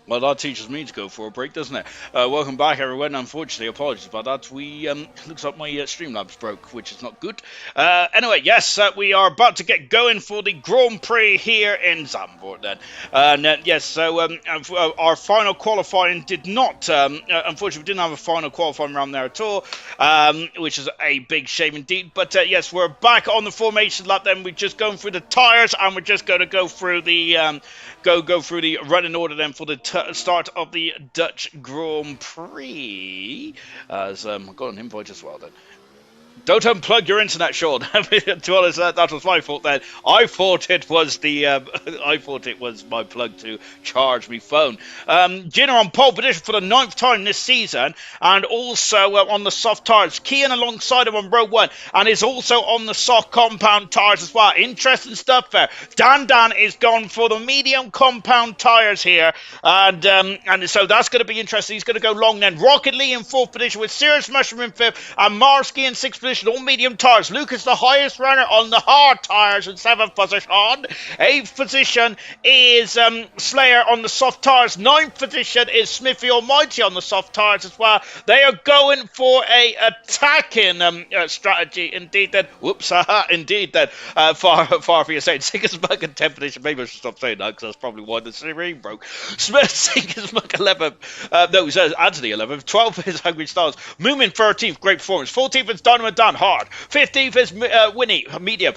Well, that teaches me to go for a break, doesn't it? Welcome back, everyone. Unfortunately, apologies about that. We looks like my Streamlabs broke, which is not good. Anyway, yes, we are about to get going for the Grand Prix here in Zandvoort. Then, and yes, so our final qualifying did not. Unfortunately, we didn't have a final qualifying round there at all, which is a big shame indeed. But yes, we're back on the formation lap. Then we're just going through the tires, and we're just going to go through the go through the running order then for the start of the Dutch Grand Prix. As I got an invite as well then. Don't unplug your internet, Sean. To be honest, that was my fault. Then I thought it was I thought it was my plug to charge my phone. Gina on pole position for the 9th time this season, and also on the soft tires. Kian alongside him on row 1, and is also on the soft compound tires as well. Interesting stuff there. Dan is gone for the medium compound tires here, and so that's going to be interesting. He's going to go long then. Rocket Lee in 4th position with Serious Mushroom in 5th, and Marsky in 6th position. All medium tires. Lucas, the highest runner on the hard tires, in 7th position. 8th position is Slayer on the soft tires. 9th position is Smithy Almighty on the soft tires as well. They are going for a attacking strategy. Indeed, then. Whoops, indeed, then. Far for you saying Singersmug in 10th position. Maybe I should stop saying that because that's probably why the screen broke. Smith, Singersmug 11th. No, it says Anthony 11th. 12th is Hungry Stars. Moomin 13th. Great performance. 14th is Dynamo Dan hard. 15th is Winnie medium.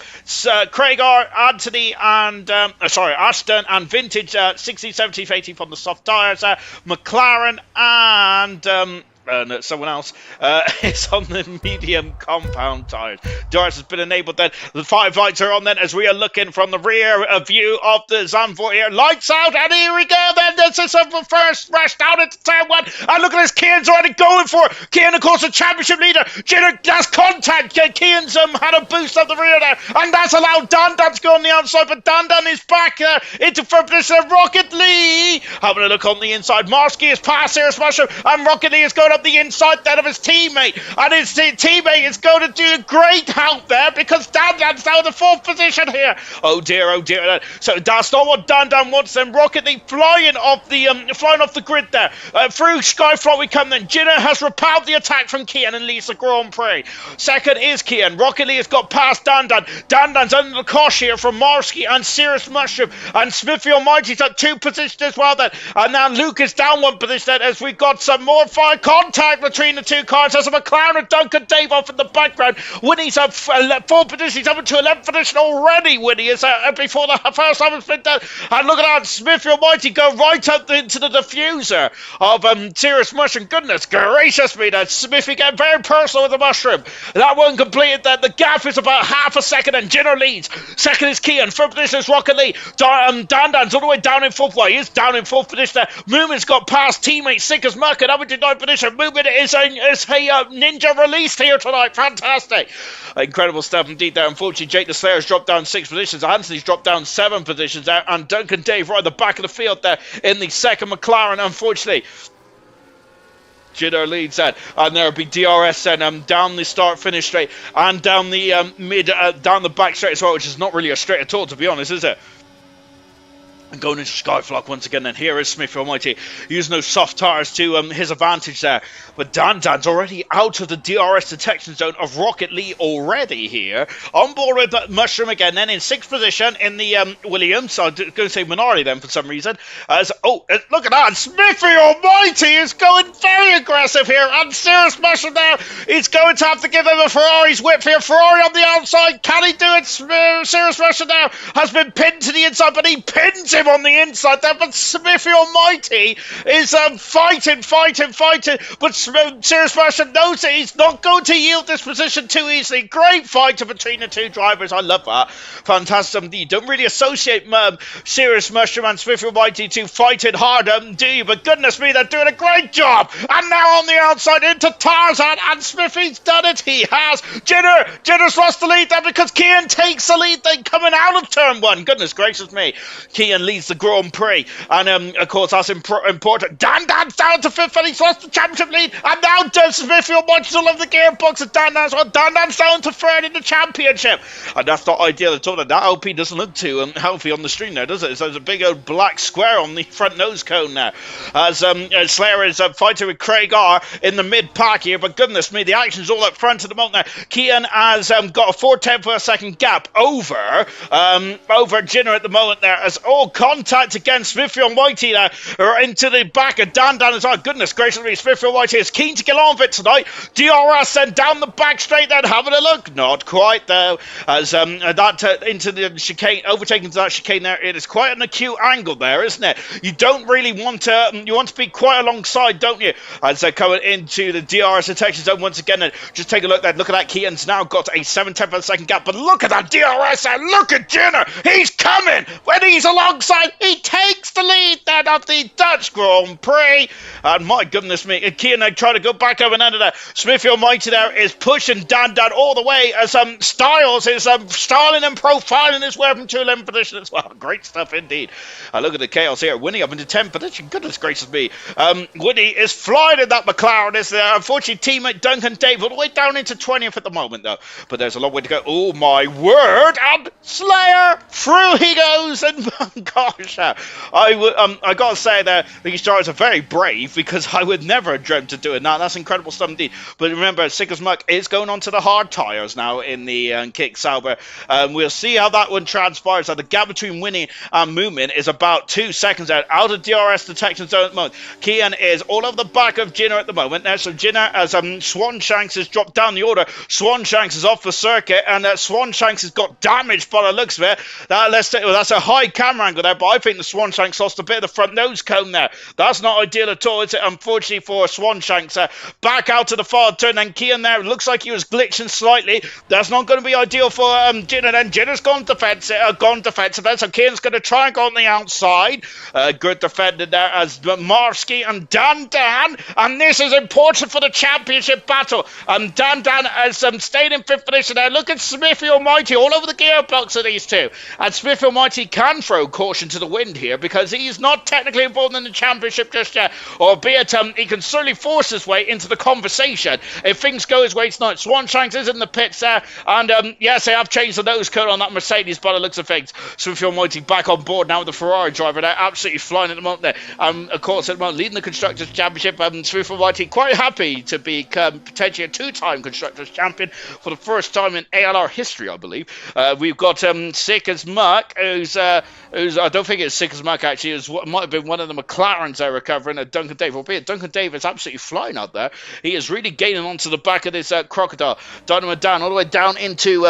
Craig R, Anthony and Ashton and Vintage 16th, 17th, 18th on the soft tires. McLaren and someone else is on the medium compound tires. Doris has been enabled then. The 5 lights are on then as we are looking from the rear view of the Zandvoort here. Lights out, and here we go then. This is the first rush down into turn 1. And look at this, Kian's already going for it. Kian, of course, the championship leader. Jenner, that's contact. Kian's had a boost up the rear there, and that's allowed Dan to go on the outside, but Dan is back into 3rd position. Rocket Lee having a look on the inside. Marsky is past Serious Mushroom, and Rocket Lee is going up the inside then of his teammate, and his teammate is going to do great help there because Dan's now in the 4th position here. Oh dear. So that's not what Dan wants. Then Rocket League flying off the grid there. Through Skyflot we come then. Jinner has repelled the attack from Kian and leads the Grand Prix. 2nd is Kian. Rocket League has got past Dan. Dan's under the cosh here from Marsky and Serious Mushroom, and Smithy Almighty's at 2 positions as well then. And now Luke is down 1 position then as we got some more fire contact between the 2 cars. There's a McLaren and Duncan Dave off in the background. Winnie's up 4 positions. He's up into 11th position already. Winnie is before the first time has been done. And look at that, Smithy Almighty go right up into the diffuser of Serious Mushroom. Goodness gracious me, that Smithy getting very personal with the mushroom. That one completed then. The gap is about half a second, and Jinner leads. 2nd is Kian. 3rd position is Rocket Lee. Dan's all the way down in 4th. Well, he is down in 4th position there. Moomin's got past teammate Sickers Merc at 9th position. Moomin is a ninja released here tonight. Fantastic. Incredible stuff indeed there. Unfortunately, Jake the Slayer's dropped down 6 positions. Anthony's dropped down 7 positions there. And Duncan Dave right at the back of the field there in the 2nd McLaren, unfortunately. Jidder leads that, and there'll be DRS then down the start-finish straight and down the down the back straight as well, which is not really a straight at all, to be honest, is it? And going into Skyflock once again, and here is Smith Almighty using those soft tires to his advantage there. But Dan's already out of the DRS detection zone of Rocket Lee already here. On board with Mushroom again, then in 6th position in the Williams. So I'm going to say minority then for some reason. Look at that. Smithy Almighty is going very aggressive here. And Serious Mushroom there is going to have to give him a Ferrari's whip here. Ferrari on the outside. Can he do it? Serious Mushroom there has been pinned to the inside, but he pins him on the inside there, but Smithy Almighty is fighting, but Serious Mushroom knows that he's not going to yield this position too easily. Great fight between the 2 drivers. I love that. Fantastic. You don't really associate Serious Mushroom and Smithy Almighty to fighting hard, do you? But goodness me, they're doing a great job. And now on the outside into Tarzan, and Smithy's done it. He has. Jinner's lost the lead there because Kian takes the lead then coming out of turn 1. Goodness gracious me. Kian leads the Grand Prix. And of course, that's important. Dan's down to fifth, and he's lost the championship lead. And now Smithfield watches all over the gearbox, and Dan's down to third in the championship. And that's not ideal at all. That LP doesn't look too healthy on the stream there, does it? So there's a big old black square on the front nose cone there. As Slayer is fighting with Craig R in the mid-pack here. But goodness me, the action's all up front at the moment there. Kian has got a 4/10 per second gap over Jinner at the moment there. As all contact against Smithfield Whitey there are into the back of Dan as well. Goodness gracious me, Smithfield Whitey is keen to get on with it tonight. DRS then down the back straight then, having a look. Not quite though. As that into the chicane, overtaking to that chicane there. It is quite an acute angle there, isn't it? You don't really want to, you want to be quite alongside, don't you? As they're coming into the DRS detection zone once again. And just take a look there. Look at that. Kian's now got a 7/10 per second gap. But look at that DRS there. Look at Jenner. He's coming. When he's alongside, he takes the lead then of the Dutch Grand Prix. And my goodness me, Kian trying to go back over and under there. Smithfield Mighty there is pushing Dan all the way as Styles is styling and profiling his way from 211 position as well. Great stuff indeed. Look at the chaos here. Winnie up into 10th position. Goodness gracious me. Woody is flying in that McLaren. Is unfortunately teammate Duncan Dave all the way down into 20th at the moment though. But there's a long way to go. Oh my word! And Slayer through he goes. And gosh, I gotta say that these drivers are very brave, because I would never have dreamt of doing that. That's incredible stuff indeed. But remember, Sick as Muck is going on to the hard tyres now in the Kick Sauber. We'll see how that one transpires. So the gap between Winnie and Moomin is about 2 seconds out of DRS detection zone at the moment. Kian is all over the back of Jinner at the moment. Now, so Jinner, as Swanshanks has dropped down the order, Swanshanks is off the circuit, and Swanshanks has got damaged by the looks of it. That's a high camera angle there, but I think the Swanshanks lost a bit of the front nose cone there. That's not ideal at all, is it? Unfortunately for Swanshanks. Back out to the far turn, and Kian there looks like he was glitching slightly. That's not going to be ideal for Jinner. Then Jinner's gone defensive there, so Kian's going to try and go on the outside. Good defended there as Marsky and Dan, and this is important for the championship battle. Dan has stayed in 5th position there. Look at Smithfield Mighty all over the gearbox of these two, and Smithfield Mighty can throw caution to the wind here, because he's not technically involved in the championship just yet, albeit he can certainly force his way into the conversation if things go his way tonight. Swanshanks is in the pits there, and yes, they have changed the nose cone on that Mercedes by the looks of things. Smithfield Mighty back on board now with the Ferrari driver there, absolutely flying at the moment there. Of course, at the moment, leading the Constructors' Championship. Smithfield Mighty quite happy to become potentially a 2-time Constructors' Champion for the first time in ALR history, I believe. We've got Sick as Muck, who's I don't think it's Sick as Muck actually, it might have been one of the McLarens they're recovering, Duncan Dave, albeit Duncan Dave is absolutely flying out there. He is really gaining onto the back of this crocodile. Dynamo down all the way down into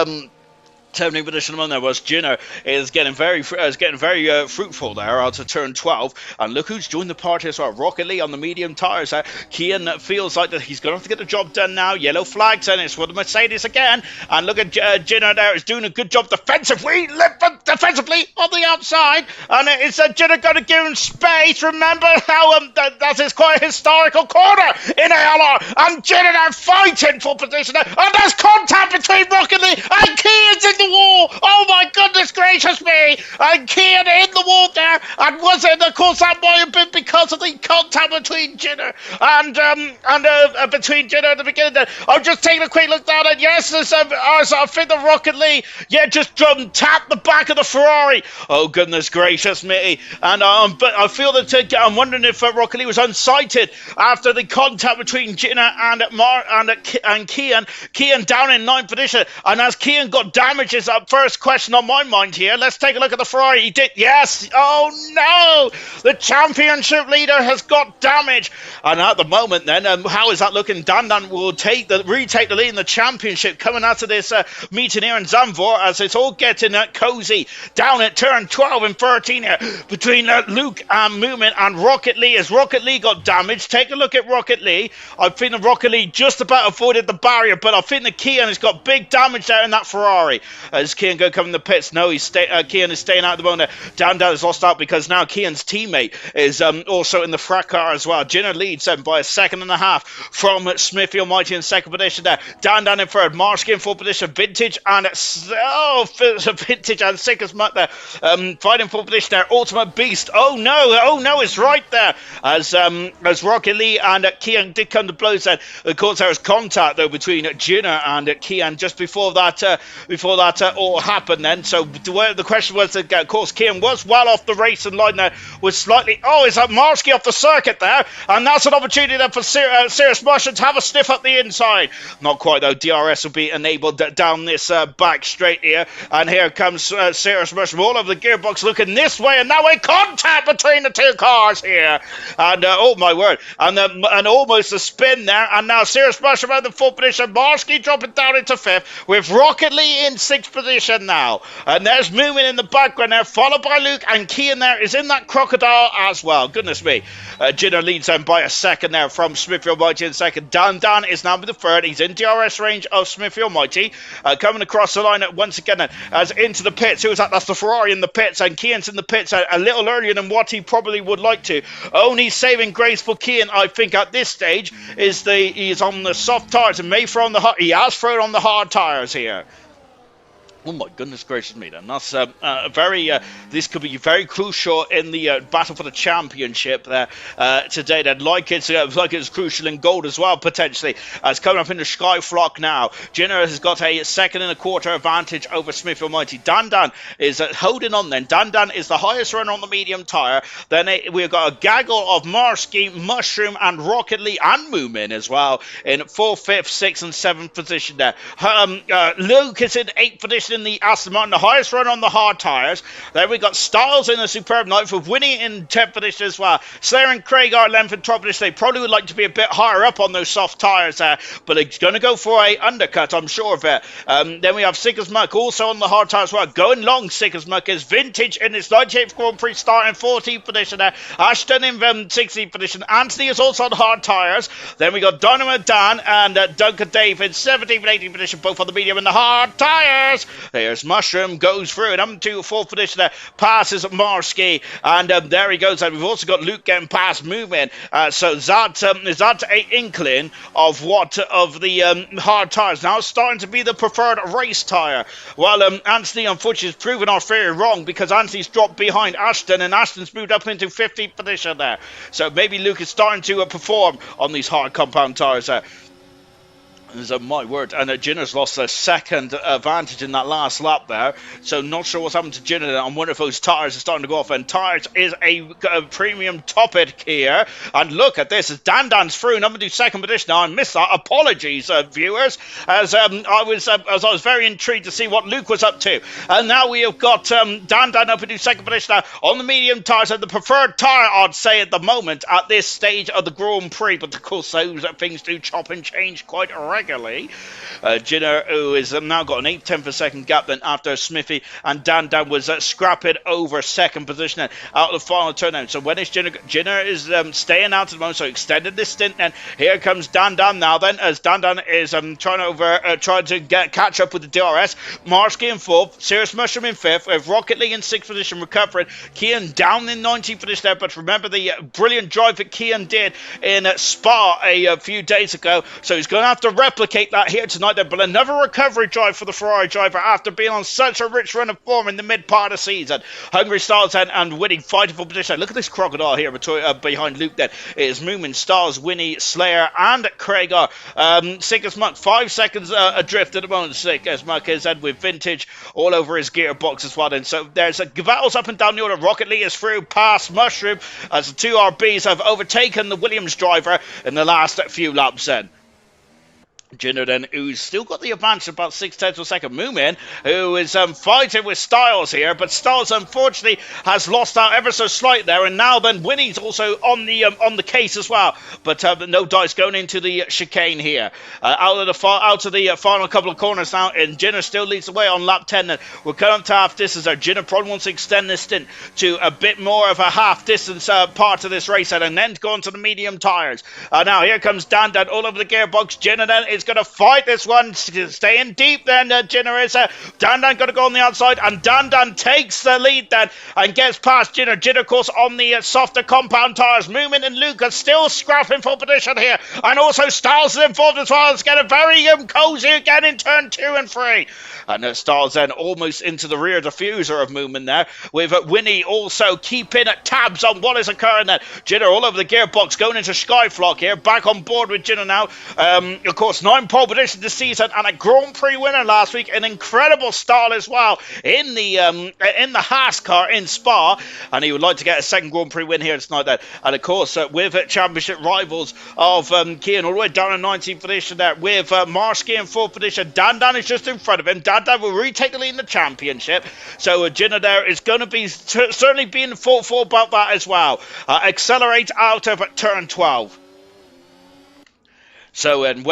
7th position among there was Jinner is getting very fruitful there out to turn 12, and look who's joined the party as well. Rocket Lee on the medium tyres. Kian feels like that he's going to have to get the job done now. Yellow flags, and it's for the Mercedes again. And look at Jinner there is doing a good job defensively on the outside, and it's Jinner going to give him space. Remember how that is quite a historical corner in ALR, and Jinner now fighting for position there, and there's contact between Rocket Lee and Kian's in the wall. Oh my goodness gracious me! And Kian in the wall there, and was it? Of course, that might have been because of the contact between Jinner and between Jinner at the beginning. There, I'm just taking a quick look down, and yes, there's I think the Rocket Lee, just tapped the back of the Ferrari. Oh goodness gracious me! And but I feel that I'm wondering if Rocket Lee was unsighted after the contact between Jinner and Kian. Kian down in 9th position, and as Kian got damaged. Is up first question on my mind here. Let's take a look at the Ferrari. He did, yes. Oh no, the championship leader has got damage, and at the moment then how is that looking? Dan will retake the lead in the championship coming out of this meeting here in Zandvoort, as it's all getting cozy down at turn 12 and 13 here between Luke and Moomin and Rocket Lee. As Rocket Lee got damaged, take a look at Rocket Lee. I think the Rocket Lee just about avoided the barrier, but I think the Kian has got big damage there in that Ferrari. As Kian go come in the pits. No, Kian is staying out at the moment. Dan has lost out because now Kian's teammate is also in the frat car as well. Jinner leads by a second and a half from Smithy Almighty in second position there. Dan in third. Marsky in fourth position. Vintage and Vintage and Sickest Mutt there. Fighting fourth position there. Ultimate Beast. Oh no, it's right there. As Rocket Lee and Kian did come to blows then. Of course, there was contact though between Jinner and Kian just before that all happened then. So the question was that, of course, Kian was well off the racing line there. Was slightly. Oh, is that Marsky off the circuit there? And that's an opportunity then for Serious Mushroom to have a sniff up the inside. Not quite though. DRS will be enabled down this back straight here. And here comes Serious Mushroom all over the gearbox looking this way. And now a contact between the two cars here. And oh my word. And almost a spin there. And now Serious Mushroom out the fourth position. Marsky dropping down into fifth with Rocket Lee in sixth position now. And there's Moomin in the background there, followed by Luke. And Kian there is in that crocodile as well. Goodness me. Jinner leads them by a second there from Smithy Almighty in second. Dan is now with the third. He's in DRS range of Smithy Almighty. Coming across the line once again as into the pits. Who's that? That's the Ferrari in the pits. And Kian's in the pits a little earlier than what he probably would like to. Only saving grace for Kian, I think, at this stage is he's on the soft tyres and may throw on the hard. He has thrown on the hard tyres here. Oh my goodness gracious me then. That's this could be very crucial in the battle for the championship there today then. Like it's crucial in gold as well potentially. It's coming up in the Sky Flock now. Jinner has got a second and a quarter advantage over Smith Almighty. Dan is holding on then. Dan is the highest runner on the medium tyre. Then we've got a gaggle of Marsky, Mushroom and Rocket Lee and Moomin as well in 4th, 5th, 6th and 7th position there. Luke is in 8th position in the Aston Martin, the highest runner on the hard tyres. Then we got Styles in a superb night for winning in 10th position as well. Slayer and Craig are 11th and 12th position. They probably would like to be a bit higher up on those soft tyres there, but they're going to go for a undercut, I'm sure of it. Then we have Sickers Muck also on the hard tyres as well. Going long, Sickers Muck is Vintage in his 98th Grand Prix starting 14th position there. Ashton in 16th position. Anthony is also on hard tyres. Then we got Dynamo Dan and Duncan Dave in 17th and 18th position, both on the medium and the hard tyres. There's Mushroom, goes through, and up to 4th position there, passes Marsky, and there he goes, and we've also got Luke getting past Movement, so is that an inkling of the hard tyres now starting to be the preferred race tyre? Well, Anthony unfortunately has proven our theory wrong, because Anthony's dropped behind Ashton, and Ashton's moved up into 15th position there, so maybe Luke is starting to perform on these hard compound tyres there. My word, and Jinner's lost a second advantage in that last lap there, so not sure what's happened to Jinner. I wonder if those tyres are starting to go off, and tyres is a premium topic here, and look at this, as Dan's through, number 2 second position. Now I missed that, apologies viewers, as I was very intrigued to see what Luke was up to, and now we have got Dan up into second position now on the medium tyres, and the preferred tyre I'd say at the moment at this stage of the Grand Prix, but of course those things do chop and change quite regularly. Jinner, who has now got an 8/10 of a second gap then after Smithy, and Dan was scrapping over second position then out of the final turn now. So when is Jinner is staying out at the moment, so extended this stint then. Here comes Dan now then, as Dan is trying to catch up with the DRS. Marsky in 4th, Serious Mushroom in 5th, with Rocket League in 6th position recovering. Kian down in 19th position there, but remember the brilliant drive that Kian did in Spa a few days ago, so he's going to have to replicate that here tonight then, but another recovery drive for the Ferrari driver after being on such a rich run of form in the mid part of the season. Hungry Styles and Winnie fighting for position. Look at this crocodile here behind Luke then. It is Moomin, Styles, Winnie, Slayer and Craig are. Sickers Muck 5 seconds adrift at the moment. Sickers Muck is with Vintage all over his gearbox as well then. So there's battles up and down the order. Rocket Lee is through past Mushroom as the 2 RBs have overtaken the Williams driver in the last few laps then. Jinner then, who's still got the advantage of about 6/10 of a second. Moomin, who is fighting with Styles here, but Styles unfortunately has lost out ever so slight there, and now then Winnie's also on the case as well. But no dice going into the chicane here. Out of the final couple of corners now, and Jinner still leads the way on lap 10. And we're coming to half distance there. Jinner probably wants to extend this stint to a bit more of a half distance part of this race, and then go on to the medium tyres. Now here comes Dan all over the gearbox. Jinner then is is going to fight this one, staying deep then. Jinner is Dan going to go on the outside, and Dan takes the lead then and gets past Jinner. Jinner, of course, on the softer compound tires. Moomin and Luke are still scrapping for position here, and also Styles is involved as well. It's getting very cozy again in turn 2 and 3. And Styles then almost into the rear diffuser of Moomin there, with Winnie also keeping tabs on what is occurring there. Jinner all over the gearbox, going into Skyflock here, back on board with Jinner now. Of course, 9 pole positions this season and a Grand Prix winner last week. An incredible style as well in the Haas car in Spa, and he would like to get a second Grand Prix win here tonight then. And of course, with championship rivals of Kean all the way down in 19th position there, with Marsky in 4th position. Dan is just in front of him. Dan will retake the lead in the championship. So Jinner there is going to be certainly being thoughtful about that as well. Accelerate out of turn 12. So, and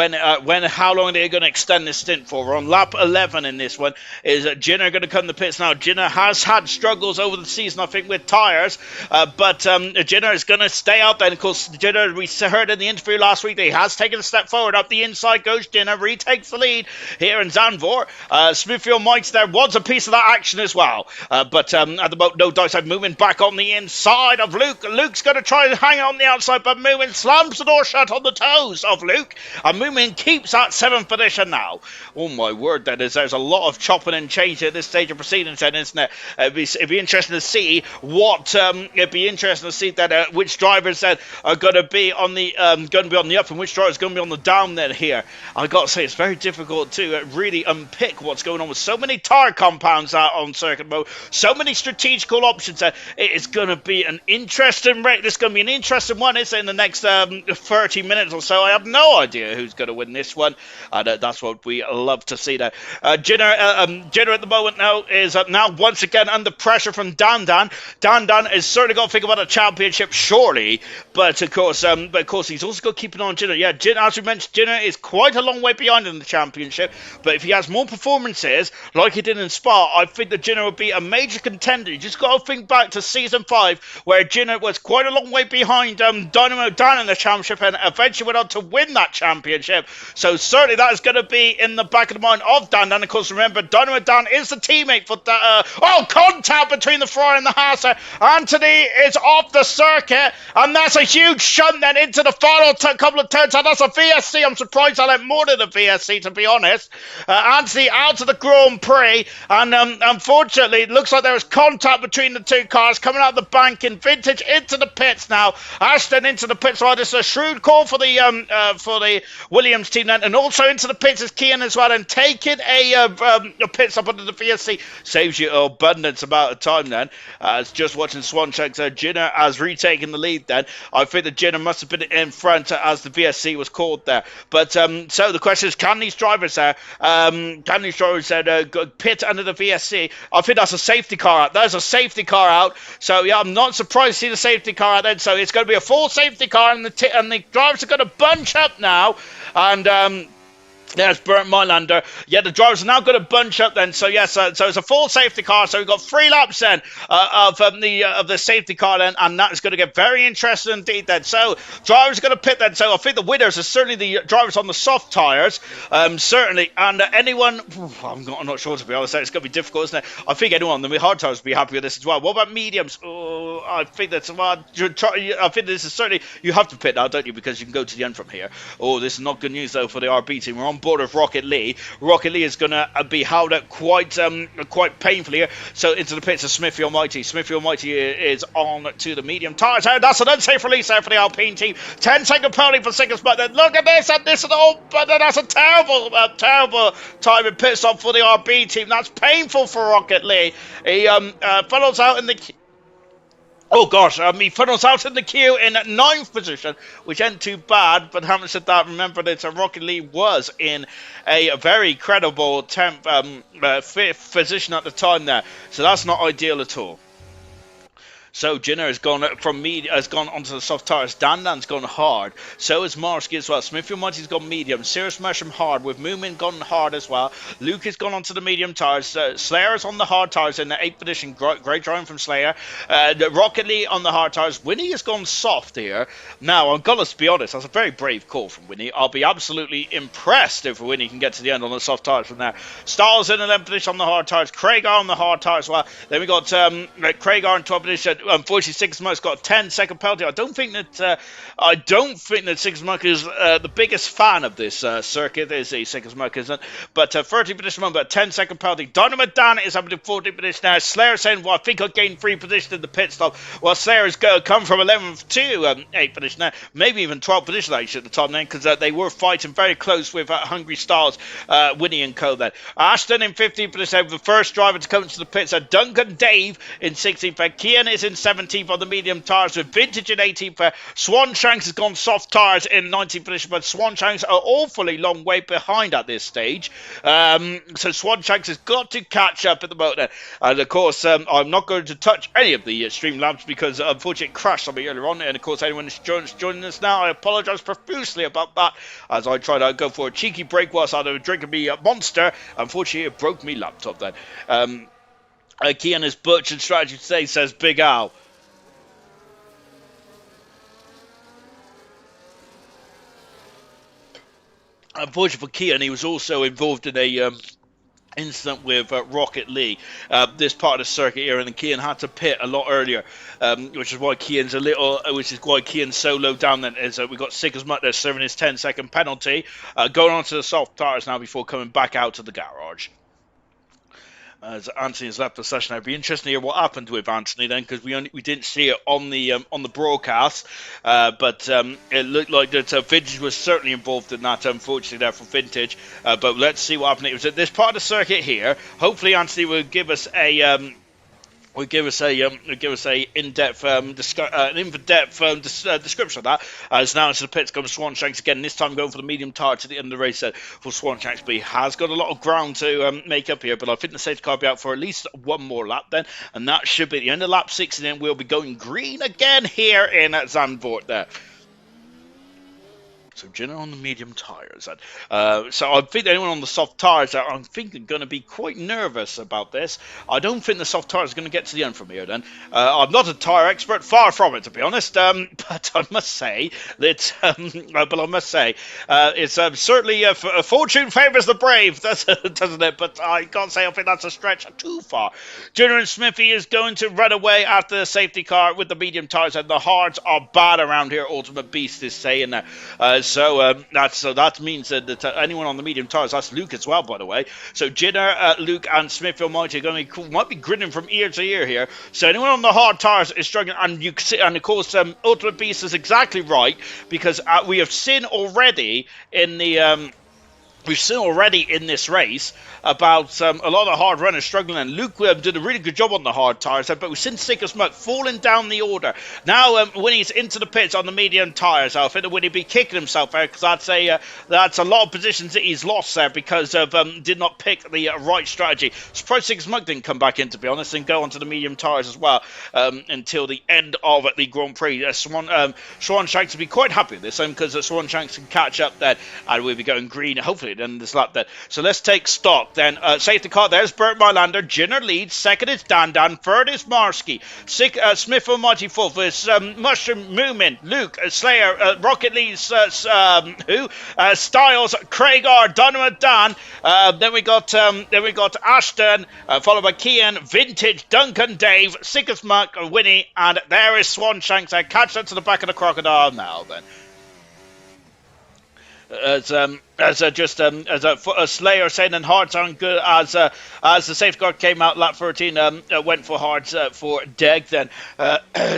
how long are they going to extend this stint for? We're on lap 11 in this one. Is Jinner going to come to the pits now? Jinner has had struggles over the season, I think, with tyres, but Jinner is going to stay out there. And of course, Jinner, we heard in the interview last week that he has taken a step forward. Up the inside goes Jinner, retakes the lead here in Zandvoort. Smithfield Mites there was a piece of that action as well, but at the moment, no dice. Moving back on the inside of Luke. Luke's going to try and hang on the outside, but moving slams the door shut on the toes of Luke. And Moomin keeps that 7th position now. Oh my word, there's a lot of chopping and changing at this stage of proceedings, then, isn't it? It'd be interesting to see what. It'd be interesting to see that which drivers then are going to be on the up and which drivers going to be on the down then here. I got to say, it's very difficult to really unpick what's going on with so many tire compounds out on circuit mode, so many strategical options. It is going to be an interesting race. This is going to be an interesting one, isn't it? In the next 30 minutes or so, I have no idea who's going to win this one, and that's what we love to see there. Jinner at the moment now is now once again under pressure from Dan. Dan is certainly got to think about a championship, surely, but of course he's also got to keep an eye on Jinner. Yeah, Jinner, as we mentioned, Jinner is quite a long way behind in the championship, but if he has more performances like he did in Spa, I think that Jinner would be a major contender. You just got to think back to season 5, where Jinner was quite a long way behind Dynamo Dan in the championship, and eventually went on to win that championship. So certainly that is going to be in the back of the mind of Dan. And of course, remember, Dynamo Dan is the teammate for that. Contact between the Ferrari and the Haas. Anthony is off the circuit, and that's a huge shunt then into the final couple of turns. And that's a VSC. I'm surprised I let more than a VSC, to be honest. Anthony out of the Grand Prix, and unfortunately, it looks like there was contact between the two cars coming out of the bank in Vintage into the pits now. Ashton into the pits. Well, this is a shrewd call for the Williams team then, and also into the pits is Kean as well, and taking a pit stop under the VSC saves you an abundance amount of time then. It's just watching Swan checks Jinner has retaken the lead then. I think that Jinner must have been in front as the VSC was called there. But so the question is, can these drivers pit under the VSC? I think that's a safety car out. There's a safety car out. So yeah, I'm not surprised to see the safety car out then. So it's going to be a full safety car, and the drivers are going to bunch up now. And there's Bernd Mailander. Yeah, the drivers are now going to bunch up then. So yes, so it's a full safety car. So we've got 3 laps then of the safety car then, and that is going to get very interesting indeed then. So drivers are going to pit then. So I think the winners are certainly the drivers on the soft tyres, certainly. And anyone, I'm not sure, to be honest. It's going to be difficult, isn't it? I think anyone on the hard tyres will be happy with this as well. What about mediums? Oh, I think that's I think this is certainly, you have to pit now, don't you? Because you can go to the end from here. Oh, this is not good news though for the RB team. We're on board of Rocket Lee. Rocket Lee is going to be held up quite painfully here. So into the pits of Smithy Almighty. Smithy Almighty is on to the medium tyres. That's an unsafe release there for the Alpine team. 10-second penalty for seconds, but then look at this, and this is all, but then that's a terrible time in pit stop for the RB team. That's painful for Rocket Lee. He funnels out in the he funnels out in the queue in 9th position, which ain't too bad, but having said that, remember that Rocket Lee was in a very credible 5th position at the time there, so that's not ideal at all. So Jinner has gone from has gone onto the soft tires. Dan Dan's gone hard. So is Marsky as well. Smithfield Monty's gone medium. Cirrus Mushroom hard, with Moomin gone hard as well. Luke has gone onto the medium tires. Slayer is on the hard tires in the 8th position. Great drawing from Slayer. Rocket Lee on the hard tires. Winnie has gone soft here. Now, I'm going to be honest, that's a very brave call from Winnie. I'll be absolutely impressed if Winnie can get to the end on the soft tires from there. Styles in 11th position on the hard tires. Craig on the hard tires as well. Then we got Craig in 12th position. Unfortunately, Six Monks got a 10-second penalty. I don't think that Six Monks is the biggest fan of this circuit. There's a Six Monks, isn't, but 30th position on, but 10-second penalty. Dynamite Dan is up to 14th position now. Slayer saying, well, I think I'll gain 3 position in the pit stop. Well, Slayer has come from 11th to 8th position now, maybe even 12th position actually at the time then, because they were fighting very close with Hungry Styles, Winnie and co then. Ashton in 15th position, the first driver to come into the pits. Duncan Dave in 16th. Kian is in 17th on the medium tyres, with Vintage in 18th. Swan Shanks has gone soft tyres in 19th position, but Swan Shanks are awfully long way behind at this stage. So Swan Shanks has got to catch up at the moment. And of course, I'm not going to touch any of the Streamlabs because unfortunately it crashed on me earlier on. And of course, anyone who's joining us now, I apologise profusely about that, as I tried to go for a cheeky break whilst I was drinking me a Monster. Unfortunately, it broke me laptop then. Kian has butchered strategy today, says Big Al. Unfortunately for Kian, he was also involved in a incident with Rocket Lee, this part of the circuit here, and Kian had to pit a lot earlier, which is why Kian's so low down. Then is we got Sick as Mutt there serving his 10-second penalty, going on to the soft tires now before coming back out to the garage. As Anthony has left the session, it'd be interesting to hear what happened with Anthony then, because we didn't see it on the broadcast, but it looked like that Vintage was certainly involved in that, unfortunately there for Vintage. But let's see what happened. It was at this part of the circuit here. Hopefully Anthony will give us a in-depth description of that. As now into the pits comes Swan Shanks again, this time going for the medium tire to the end of the race for Swan Shanks, but he has got a lot of ground to make up here, but I think the safety car will be out for at least one more lap then, and that should be the end of lap 6, and then we'll be going green again here in Zandvoort there. So Jenna on the medium tyres. So I think anyone on the soft tyres, I'm thinking going to be quite nervous about this. I don't think the soft tyres are going to get to the end from here then. I'm not a tyre expert, far from it to be honest. But I must say that, it's certainly fortune favours the brave, doesn't it? But I can't say I think that's a stretch too far. Jenna and Smithy is going to run away after the safety car with the medium tyres, and the hards are bad around here. Ultimate Beast is saying that. So that means that anyone on the medium tyres, that's Luke as well, by the way. So Jinner, Luke, and Smithfield Mighty might be grinning from ear to ear here. So anyone on the hard tyres is struggling, and of course, Ultimate Beast is exactly right, because we have seen already in the. We've seen already in this race about a lot of hard runners struggling, and Luke did a really good job on the hard tyres, but we've seen Sick as Muck falling down the order. Now, when he's into the pits on the medium tyres, I think that would he be kicking himself there, because that's a lot of positions that he's lost there because of did not pick the right strategy. Surprised Sick as Muck didn't come back in, to be honest, and go onto the medium tyres as well until the end of the Grand Prix. Swan Shanks will be quite happy with this, because Swan Shanks can catch up then, and we'll be going green, hopefully, then this lap then. So let's take stock then. Safety car, there's Bert Mylander. Jinner leads. Second is Dan. Third is Marsky. Smith Mighty fourth is Mushroom, Moomin, Luke, Slayer, Rocket Lee's Styles, Craig R, Dynamite Dan. Then we got Ashton, followed by Kian, Vintage, Duncan, Dave, Sickest Muck, Winnie, and there is Swan Shanks. Catch that to the back of the crocodile now then. As Slayer saying, and Hearts aren't good as the safeguard came out lap 13, went for Hearts for Deg. Then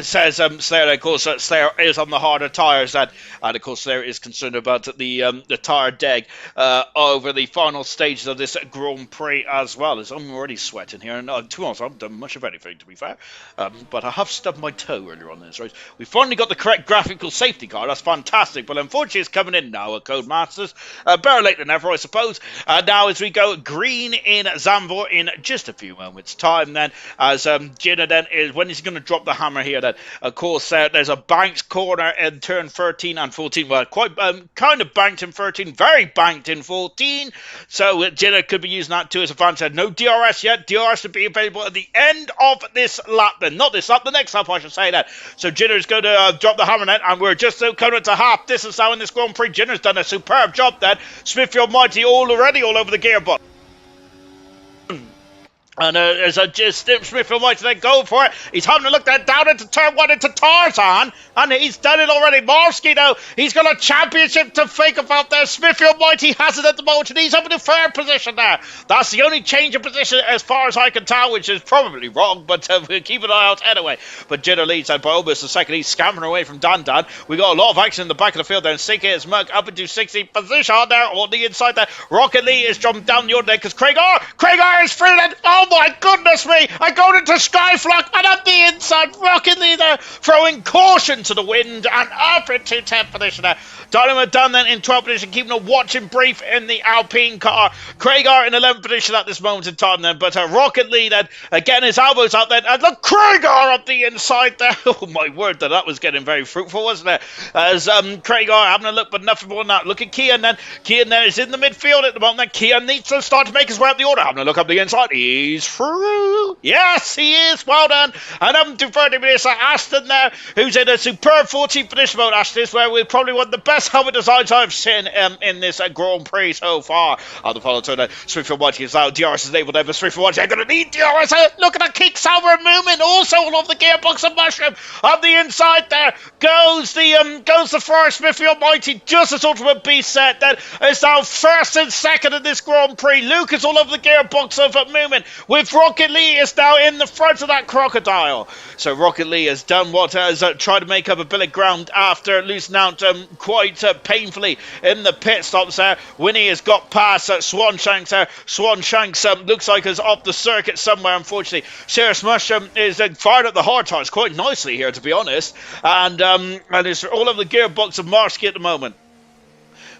says Slayer, of course, Slayer is on the harder tyres, and of course Slayer is concerned about the tyre Deg over the final stages of this Grand Prix as well. As I'm already sweating here, and to be honest, I haven't done much of anything, to be fair, but I have stubbed my toe earlier on in this race. We finally got the correct graphical safety car. That's fantastic, but unfortunately it's coming in now, Codemasters. better late than never, I suppose. Now as we go green in Zambor in just a few moments' time then, as Jinnah then is, when he's going to drop the hammer here then, of course, there's a banked corner in turn 13 and 14. Well, quite kind of banked in 13, very banked in 14. So Jinnah could be using that to his advantage. No DRS yet. DRS will be available at the end of this lap then. Not this lap, the next lap, I should say that. So Jinnah is going to drop the hammer then, and we're just coming to half distance now in this Grand Prix. Jinnah's done a superb job then. Smithfield Mighty already all over the gearbox. And as just Smithfield Mighty then go for it. He's having a look there down into turn 1 into Tarzan. And he's done it already. Morsky though, he's got a championship to think about there. Smithfield Mighty has it at the moment. And he's up in the third position there. That's the only change of position as far as I can tell, which is probably wrong. But we'll keep an eye out anyway. But Jinnah leads that by almost a second. He's scampering away from Dan. We got a lot of action in the back of the field there. And Sink is Merc up into 16th position there on the inside there. Rocket Lee is jumping down the other day because Craig R is through then. Oh my goodness me! I go into Skyflock and up the inside, Rocket Lee there, throwing caution to the wind and up into 10th position there. Dynamo down then in 12th position, keeping a watching brief in the Alpine car. Craig R in 11th position at this moment in time then, but Rocket Lee then, again his elbows out there, and look, Craig R up the inside there. Oh my word, that was getting very fruitful, wasn't it? As Craig R having a look, but nothing more than that. Look at Kian then. Kian then is in the midfield at the moment then. Kian needs to start to make his way up the order. Having a look up the inside, he's through. Yes, he is. Well done. And up to 30 minutes, Ashton there, who's in a superb 14th position mode. Ashton is where we're probably one of the best helmet designs I've seen in this Grand Prix so far. On the follow turn, Smithfield Mighty is out. DRS is enabled there, but Smithfield Mighty are going to need DRS. Look at the kick salver movement. Also all of the gearbox of Mushroom. On the inside there goes the first Smithfield Mighty, just as Ultimate Beast said. That is now first and second in this Grand Prix. Luke is all over the gearbox of movement, with Rocket Lee is now in the front of that crocodile. So Rocket Lee has done what has tried to make up a bit of ground after losing out quite painfully in the pit stops there. Winnie has got past Swanshanks there. Swanshanks looks like he's off the circuit somewhere, unfortunately. Serious Mushroom is fired at the hard tires quite nicely here, to be honest. And it's all over the gearbox of Marsky at the moment.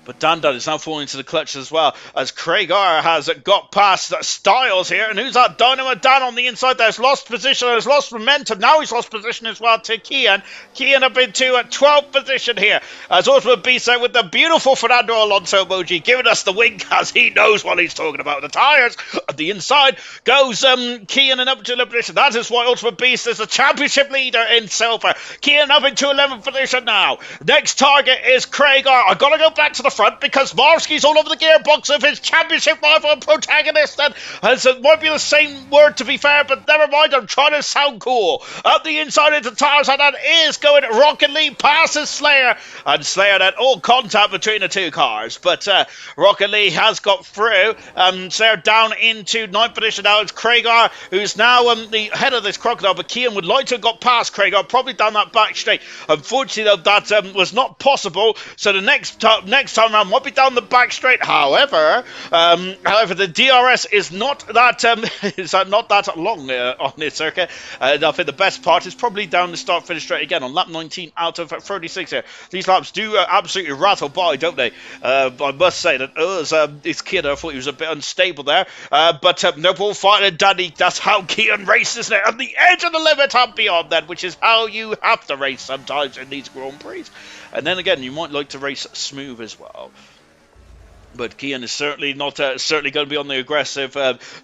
But Dan is now falling into the clutch as well, as Craig R has got past Styles here. And who's that? Dynamo Dan on the inside there has lost position, has lost momentum. Now he's lost position as well to Kian. Kian up into a 12th position here, as Ultimate Beast there with the beautiful Fernando Alonso emoji, giving us the wink as he knows what he's talking about. The tyres at the inside goes Kian and up to 11th position. That is why Ultimate Beast is the championship leader in silver. Kian up into 11th position now. Next target is Craig R. I've got to go back to the front because Marsky's all over the gearbox of his championship rival and protagonist, and it might be the same word to be fair, but never mind, I'm trying to sound cool. Up the inside into tires, and that is going Rocket Lee passes Slayer, and Slayer had all contact between the two cars, but Rocket Lee has got through. Slayer down into 9th position now. It's Craig R, who's now the head of this crocodile, but Kian would like to have got past Craig R, probably down that back straight. Unfortunately though, that was not possible, so the next time around might be down the back straight. However, the DRS is not that long on this circuit. I think the best part is probably down the start finish straight again on lap 19 out of 36 here. These laps do absolutely rattle by, don't they? I must say that this kid, I thought he was a bit unstable there, but no ball fighting Danny. That's how Kian races there, at the edge of the limit and beyond that, which is how you have to race sometimes in these Grand Prix. And then again, you might like to race smooth as well. But Kian is certainly not going to be on the aggressive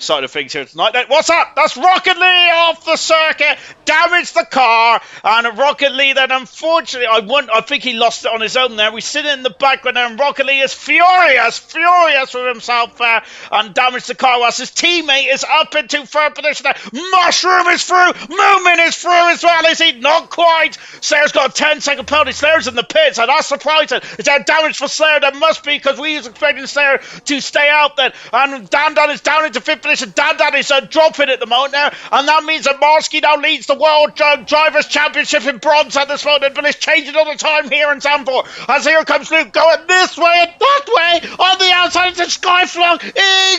side of things here tonight. What's that? That's Rocket Lee off the circuit, damaged the car, and Rocket Lee then, unfortunately, I think he lost it on his own there. We sit in the background there, and Rocket Lee is furious with himself there, and damaged the car whilst his teammate is up into third position there. Mushroom is through, Moomin is through as well, is he? Not quite. Slayer's got a 10-second penalty. Slayer's in the pits, and that's surprising. Is there damage for Slayer? There must be, because we was expecting Slayer to stay out then, and Dan is down into 5th position. Dan is dropping at the moment now, and that means that Marsky now leads the World Drivers' Championship in bronze at this moment, but it's changing all the time here in Zandvoort, as here comes Luke going this way and that way on the outside into Skyflock.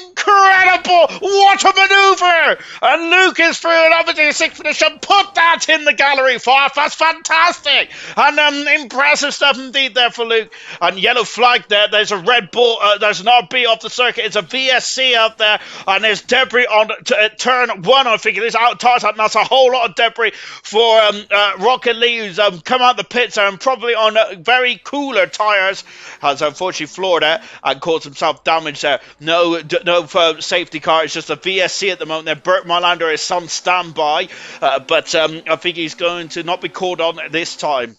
Incredible! What a manoeuvre! And Luke is through and up into 6th position. Put that in the gallery, Farf. That's fantastic, and impressive stuff indeed there for Luke. And yellow flag there. There's a Red Bull there's an RB off the circuit. It's a VSC out there, and there's debris on turn 1. I think it is out tires, and that's a whole lot of debris for Rocket Lee, who's come out the pits and probably on very cooler tires, has unfortunately floored it and caused himself damage there. No safety car. It's just a VSC at the moment there. Burt Mylander is on standby, but I think he's going to not be called on this time.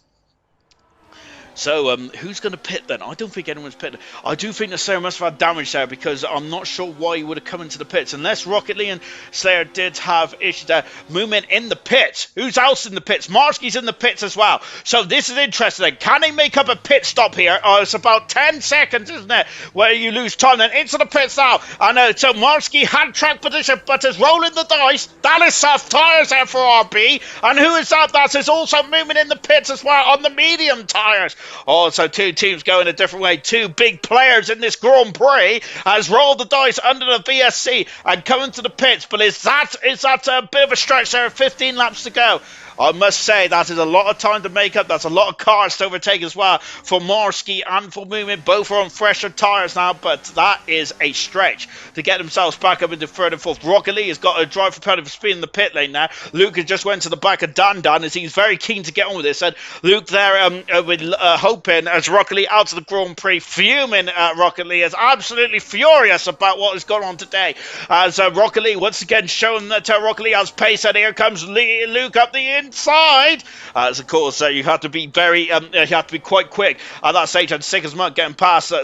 So, who's going to pit then? I don't think anyone's pitted. I do think that Slayer must have had damage there, because I'm not sure why he would have come into the pits. Unless Rocket Lee and Slayer did have issues there. Movement in the pits. Who's else in the pits? Marsky's in the pits as well. So this is interesting. Can he make up a pit stop here? It's about 10 seconds, isn't it? Where you lose time. Then into the pits now. And so Marsky had track position, but is rolling the dice. That is soft tyres there for RB. And who is that? That is also movement in the pits as well on the medium tyres. Also, two teams going a different way. Two big players in this Grand Prix has rolled the dice under the VSC and coming to the pits. But is that a bit of a stretch there? 15 laps to go. I must say that is a lot of time to make up. That's a lot of cars to overtake as well for Marsky and for Movement. Both are on fresher tyres now, but that is a stretch to get themselves back up into third and fourth. Rocket Lee has got a drive for competitive speed in the pit lane now. Luke has just went to the back of Dan as he's very keen to get on with this. And Luke there with hoping as Rocket Lee out of the Grand Prix, fuming. Rocket Lee is absolutely furious about what has gone on today. As Rocket Lee once again showing that Rocket Lee has pace, and here comes Luke up the inside. As of course you have to be very you have to be quite quick at that stage, and Sick as Muck getting past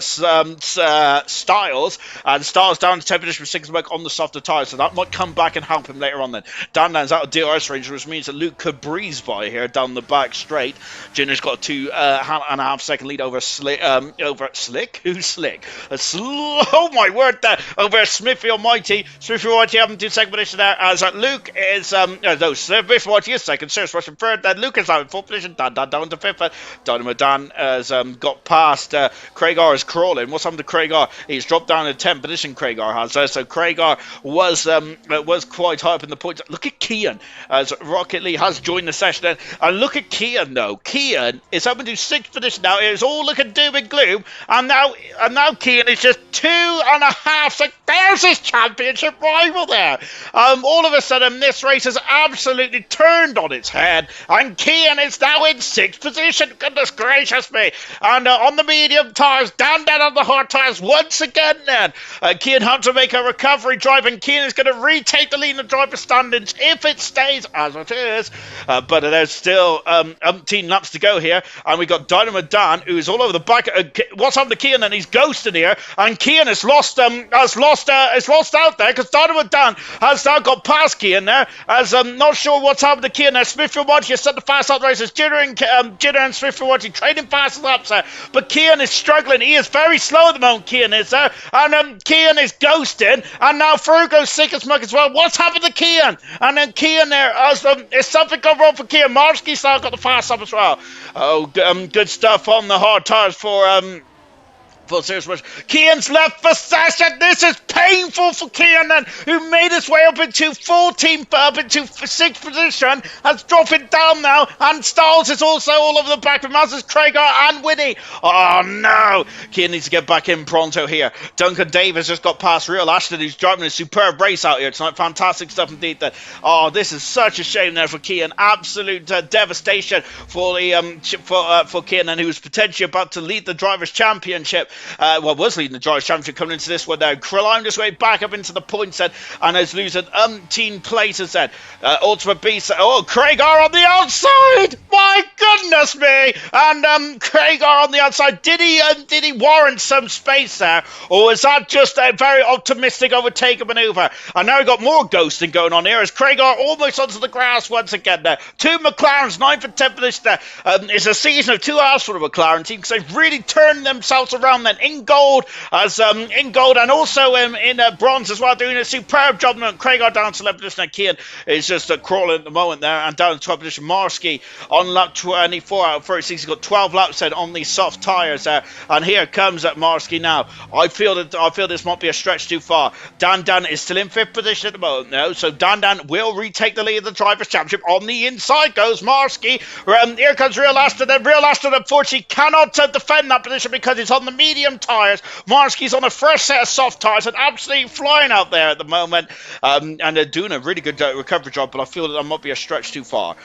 Styles, and Styles down to 10 position for Sick as Muck on the softer tyres, so that might come back and help him later on. Then Dan's out of DRS range, which means that Luke could breeze by here down the back straight. Junior's got a 2.5 second lead over Slick. Who's Slick? Oh my word, there over Smithy Almighty. Smithy Almighty having 2 second position there, as Luke is Smithy Almighty is second. Serious rushing third. Then Lucas out in fourth position. Dan down to fifth. Dynamo Dan has got past. Craigar is crawling. What's happened to Craigar? He's dropped down to 10th position. Craigar has. So Craigar was quite high up in the points. Look at Kian as Rocket Lee has joined the session. And look at Kian though. Kian is up into 6th position now. It's all looking doom and gloom. And now Kian is just 2.5. So there's his championship rival there. All of a sudden this race has absolutely turned on its head, and Kian is now in 6th position. Goodness gracious me. And on the medium tyres, Dan on the hard tyres once again then. Kian had to make a recovery drive, and Kian is going to retake the lead in the driver standings if it stays as it is. But there's still 18 laps to go here, and we got Dynamo Dan, who is all over the back. What's happened to Kian? And he's ghosting here, and Kian has lost out there, because Dynamo Dan has now got past Kian there, as I'm not sure what's happened to Kian. Now Smith Watty has set the fast lap races. Jidder and Smith Watty trading fast laps there, but Kian is struggling. He is very slow at the moment. Kian is there, and Kian is ghosting, and now Frugo's Sick as Muck as well. What's happened to Kian? And then Kian there, as is something gone wrong for Kian? Marsky's now got the fast lap as well. Oh, good stuff on the hard tyres for serious rush. Kian's left for session. This is painful for Kian, then, who made his way up into 6th position, has dropped it down now, and Styles is also all over the back of Mazes, Craigar and Winnie. Oh no, Kian needs to get back in pronto here. Duncan Davis just got past Real Ashton, who's driving a superb race out here tonight. Fantastic stuff indeed. That this is such a shame there for Kian. Absolute devastation for the for Kian, and who was potentially about to lead the Drivers' Championship. Was leading the Drivers' Championship coming into this one now. Climbed his way back up into the points then, and is losing umpteen places then. Ultimate Beast. Craigar on the outside! My goodness me! And Craigar on the outside. Did he warrant some space there, or was that just a very optimistic overtaker manoeuvre? And now we've got more ghosting going on here as Craigar almost onto the grass once again there. 2 McLarens, 9th and 10th position there. It's a season of 2 hours for the McLaren team, because they've really turned themselves around then in gold, and also in bronze as well, doing a superb job. Craigar down to 11th position. Kian is just crawling at the moment there, and down to 12th position Marsky on lap 24 4 out of 36. He's got 12 laps then on these soft tyres there. And here comes Marsky now. I feel this might be a stretch too far. Dan is still in 5th position at the moment now. So Dan will retake the lead of the Drivers' Championship. On the inside goes Marsky. Here comes Real Aston. And Real Aston, unfortunately, cannot defend that position because it's on the medium tyres. Marsky's on a fresh set of soft tyres and absolutely flying out there at the moment. And they're doing a really good recovery job, but I feel that might be a stretch too far.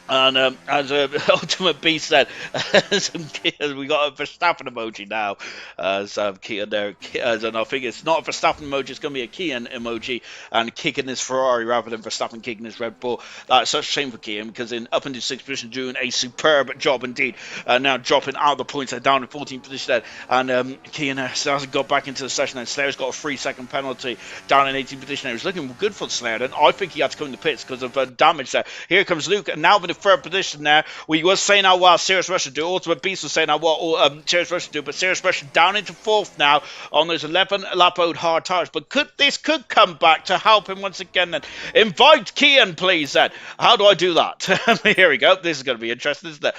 And as Ultimate Beast said, we got a Verstappen emoji now. Kian there, and I think it's not a Verstappen emoji, it's going to be a Kian emoji, and kicking his Ferrari rather than Verstappen kicking his Red Bull. That's such a shame for Kian, because up into 6th position, doing a superb job indeed. Now dropping out of the points, they're down in 14th position there, and Kian hasn't got back into the session, and Slayer's got a 3-second penalty down in 18th position. It was looking good for Slayer, and I think he had to come in the pits because of damage there. Here comes Luke, and now with the 3rd position there. We was saying how well Serious Russia do. Ultimate Beast was saying how well Serious Russia do, but Serious Russia down into 4th now on those 11 lap old hard tires. But this could come back to help him once again then. Invite Kian, please, then. How do I do that? Here we go. This is going to be interesting, isn't it?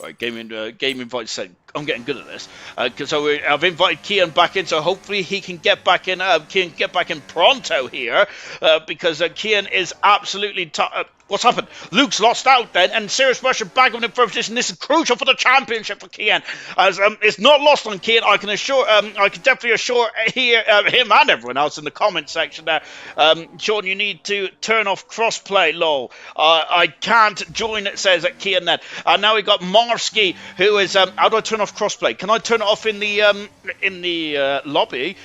Right, game invite said I'm getting good at this because I've invited Kian back in, so hopefully he can get back in. Kian get back in pronto here because Kian is absolutely. What's happened? Luke's lost out then, and Serious Russia back up in 1st position. This is crucial for the championship for Kian. As it's not lost on Kian, I can definitely assure him and everyone else in the comment section there. Sean, you need to turn off crossplay. Lol. I can't join. It says at Kian then. And now we got Marsky, who is. How do I turn off crossplay? Can I turn it off in the lobby?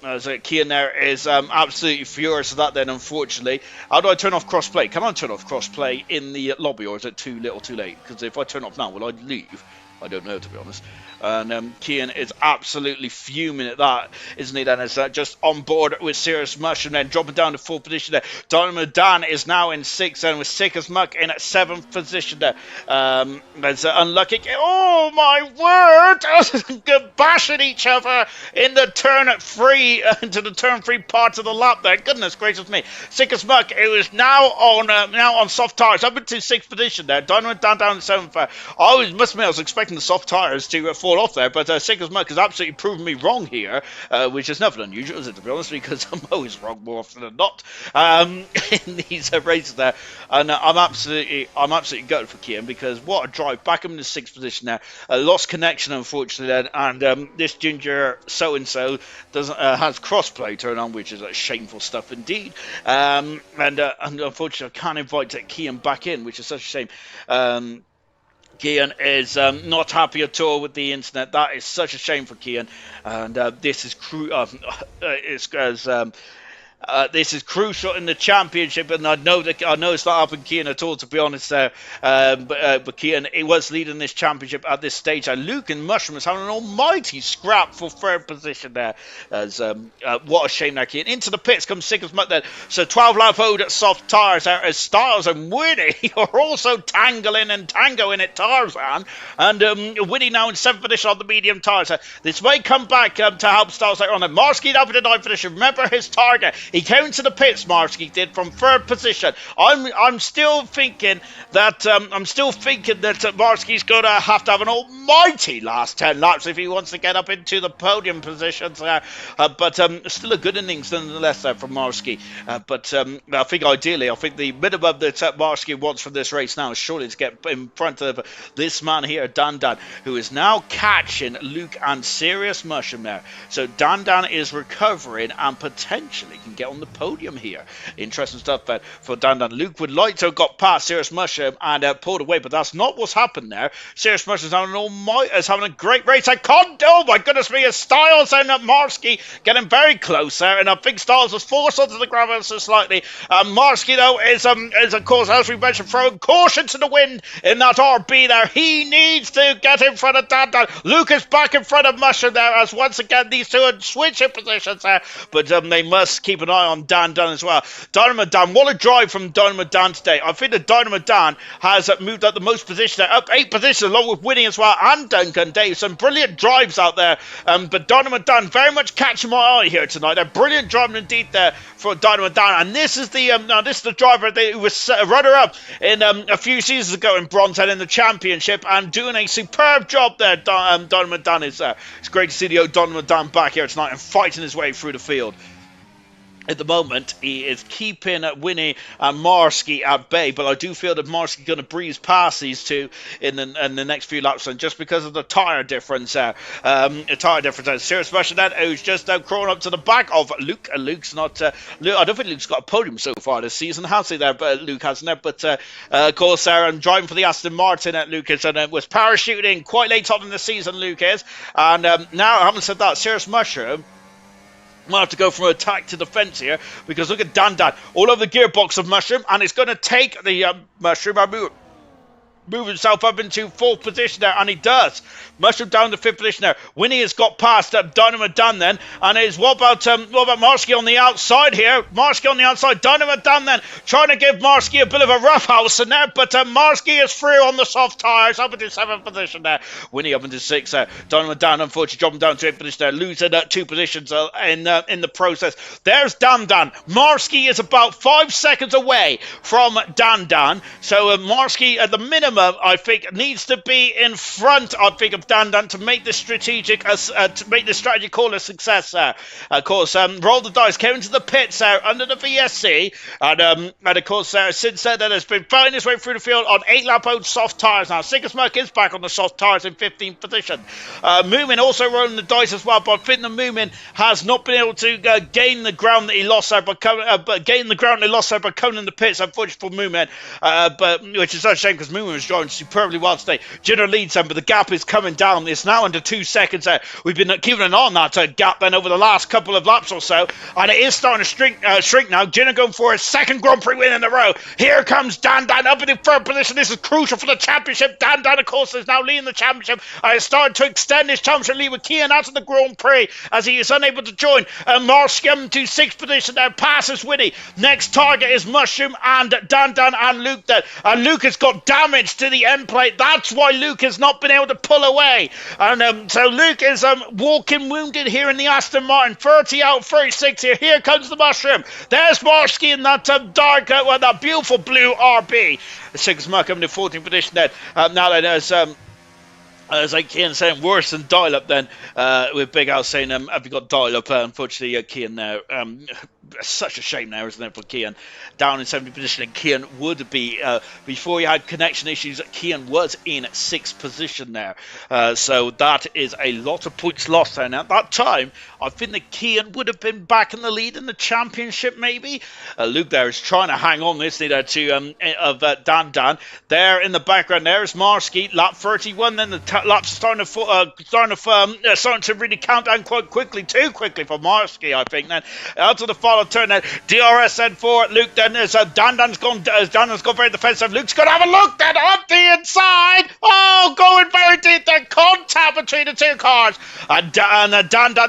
As Kian there is absolutely furious at that then, unfortunately. How do I turn off crossplay? Can I turn off crossplay in the lobby, or is it too late? Because if I turn it off now, will I leave? I don't know, to be honest. And Kian is absolutely fuming at that, isn't he? Then is just on board with Serious Mush, and then dropping down to 4th position there. Dynamo Dan is now in 6th, and with Sick as Muck in at 7th position there. There's unlucky. Oh my word! Bashing each other in the turn 3 into the turn 3 part of the lap there. Goodness gracious me! Sick as Muck. It was now on soft tires up into 6th position there. Dynamo Dan down in 7th. I was expecting the soft tires to fall off there, but Sick as Muck has absolutely proven me wrong here, which is nothing unusual, is it, to be honest, because I'm always wrong more often than not in these races there. And I'm absolutely gutted for Kian, because what a drive back up in the 6th position there. Lost connection, unfortunately, then, and this ginger so-and-so doesn't has crossplay turned on, which is shameful stuff indeed. And unfortunately, I can't invite Kian back in, which is such a shame. Kian is not happy at all with the internet. That is such a shame for Kian, and this is this is crucial in the championship, and I know it's not helping Kian at all, to be honest there. But Kian, he was leading this championship at this stage. And Luke and Mushroom is having an almighty scrap for 3rd position there. As what a shame there, Kian. Into the pits comes Sick as Muck then. So 12 lap old at soft tyres there, as Styles and Winnie are also tangoing at Tarzan, and Winnie now in 7th position on the medium tyres. This may come back to help Styles later on. And Marsky up in the 9th position. Remember his target. He came to the pits, Marsky did, from 3rd position. I'm still thinking that Marsky's going to have an almighty last 10 laps if he wants to get up into the podium positions there. But still a good innings nonetheless there from Marsky. But I think ideally, the minimum that Marsky wants from this race now is surely to get in front of this man here, Dan, who is now catching Luke and Serious Mushroom there. So Dan is recovering and potentially can get on the podium here. Interesting stuff for Dan. Luke would like to have got past Serious Mushroom and pulled away, but that's not what's happened there. Serious Mushroom is having a great race. Oh my goodness me, Styles and Marsky getting very close there, and I think Styles was forced onto the gravel so slightly. Marsky though is of course, as we mentioned, throwing caution to the wind in that RB there. He needs to get in front of Dan. Luke is back in front of Mushroom there, as once again these two are switching positions there, but they must keep an an eye on Dan Dunn as well. Dynamo Dan, what a drive from Dynamo Dan today. I think that Dynamo Dan has moved up the most position there, up 8 positions along with Winnie as well, and Duncan Dave. Some brilliant drives out there, but Dynamo Dan very much catching my eye here tonight. A brilliant driving indeed there for Dynamo Dan, and this is the driver who was runner-up in a few seasons ago in Bronze and in the championship, and doing a superb job there. Dynamo Dan is it's great to see the old Dynamo Dan back here tonight and fighting his way through the field. At the moment, he is keeping Winnie and Marsky at bay, but I do feel that Marsky's going to breeze past these two in the next few laps, and just because of the tyre difference there. Serious Russia then, who's just crawling up to the back of Luke. Luke's not. Luke, I don't think Luke's got a podium so far this season, has he? There, but Luke hasn't there. But of course, driving for the Aston Martin at Lucas, and was parachuting quite late on in the season. Luke is, and now having said that, Serious Mushroom might have to go from attack to defense here, because look at Dan all over the gearbox of Mushroom, and it's going to take the Mushroom and move himself up into 4th position there, and he does. Mushroom down to 5th position there. Winnie has got past Dynamo Dan then, and what about Marsky on the outside here? Marsky on the outside, Dynamo Dan then trying to give Marsky a bit of a rough house in there, but Marsky is through on the soft tyres, up into 7th position there. Winnie up into 6th there. Dynamo Dan unfortunately dropping down to 8th position there, losing 2 positions in the process. There's Dan. Marsky is about 5 seconds away from Dan. So Marsky at the minimum, I think, needs to be in front, I think, of Dan to make the strategy call a success there. Of course, roll the dice, came into the pits there under the VSC, and of course, since then, has been fighting his way through the field on 8-lap-old soft tyres now. Sickersmuck is back on the soft tyres in 15th position. Moomin also rolling the dice as well, but I think the Moomin has not been able to gain the ground that he lost there, but gain the ground they lost there by coming in the pits, unfortunately for Moomin, but which is such a shame, because Moomin was driving superbly well today. Jenner leads them, but the gap is coming down. It's now under 2 seconds. We've been keeping an eye on that gap then over the last couple of laps or so, and it is starting to shrink now. Jenner going for his 2nd Grand Prix win in a row. Here comes Dan up in the 3rd position. This is crucial for the championship. Dan, of course, is now leading the championship. He's starting to extend his championship lead with Kian out of the Grand Prix as he is unable to join. Marsky to 6th position now, passes Winnie. Next target is Mushroom and Dan and Luke there. And Luke has got damage to the end plate. That's why Luke has not been able to pull away. And so Luke is walking wounded here in the Aston Martin. 30 out, 36 here. Here comes the Mushroom. There's Marsky in that that beautiful blue RB. Sickersmuck coming to 14th position then. Now then, as like Kian saying, worse than dial-up then, with Big Al saying, have you got dial-up? Unfortunately, Kian now, such a shame now, isn't it, for Kian? Down in 70th position, and Kian would be, before he had connection issues, Kian was in 6th position there. So that is a lot of points lost there. Now, at that time, I think that Kian would have been back in the lead in the championship, maybe. Luke there is trying to hang on this leader to Dan. There in the background, there is Marsky, lap 31. Then the laps are starting to really count down quite quickly, too quickly for Marsky, I think. Then out to the final turn, then DRS then for Luke. Then as Dan's gone very defensive. Luke's going to have a look then up the inside. Oh, going very deep there. Contact between the two cars, and Dan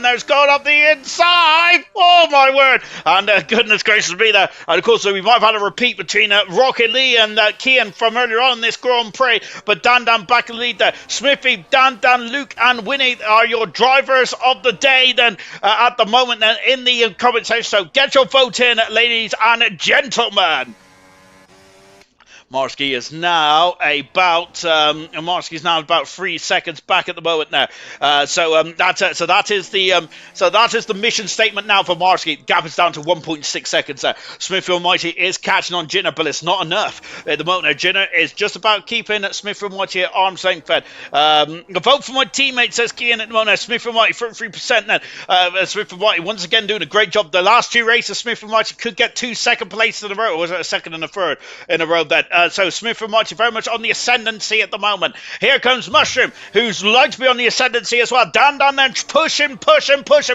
there's going up the inside. Oh my word! And goodness gracious me there. And of course, we might have had a repeat between Rocket Lee and Kian from earlier on in this Grand Prix. But Dan back in the lead there. Smithy, Dan, Luke, and Winnie are your drivers of the day. Then at the moment, then in the comment section. So get your vote in, ladies and gentlemen. Marsky is now about 3 seconds back at the moment now. So that is the mission statement now for Marsky. Gap is down to 1.6 seconds there. Smithfield Mighty is catching on Jinner, but it's not enough at the moment. Now, Jinner is just about keeping Smithfield Mighty at arm's length fed. The vote for my teammate, says Kian at the moment. Smithfield Mighty 33% then. Smithfield Mighty once again doing a great job. The last 2 races, Smithfield Mighty could get 2 second places in a row, or was it a second and a third in a row then? So Smith and Marty very much on the ascendancy at the moment. Here comes Mushroom, who's like to be on the ascendancy as well. Dan then pushing.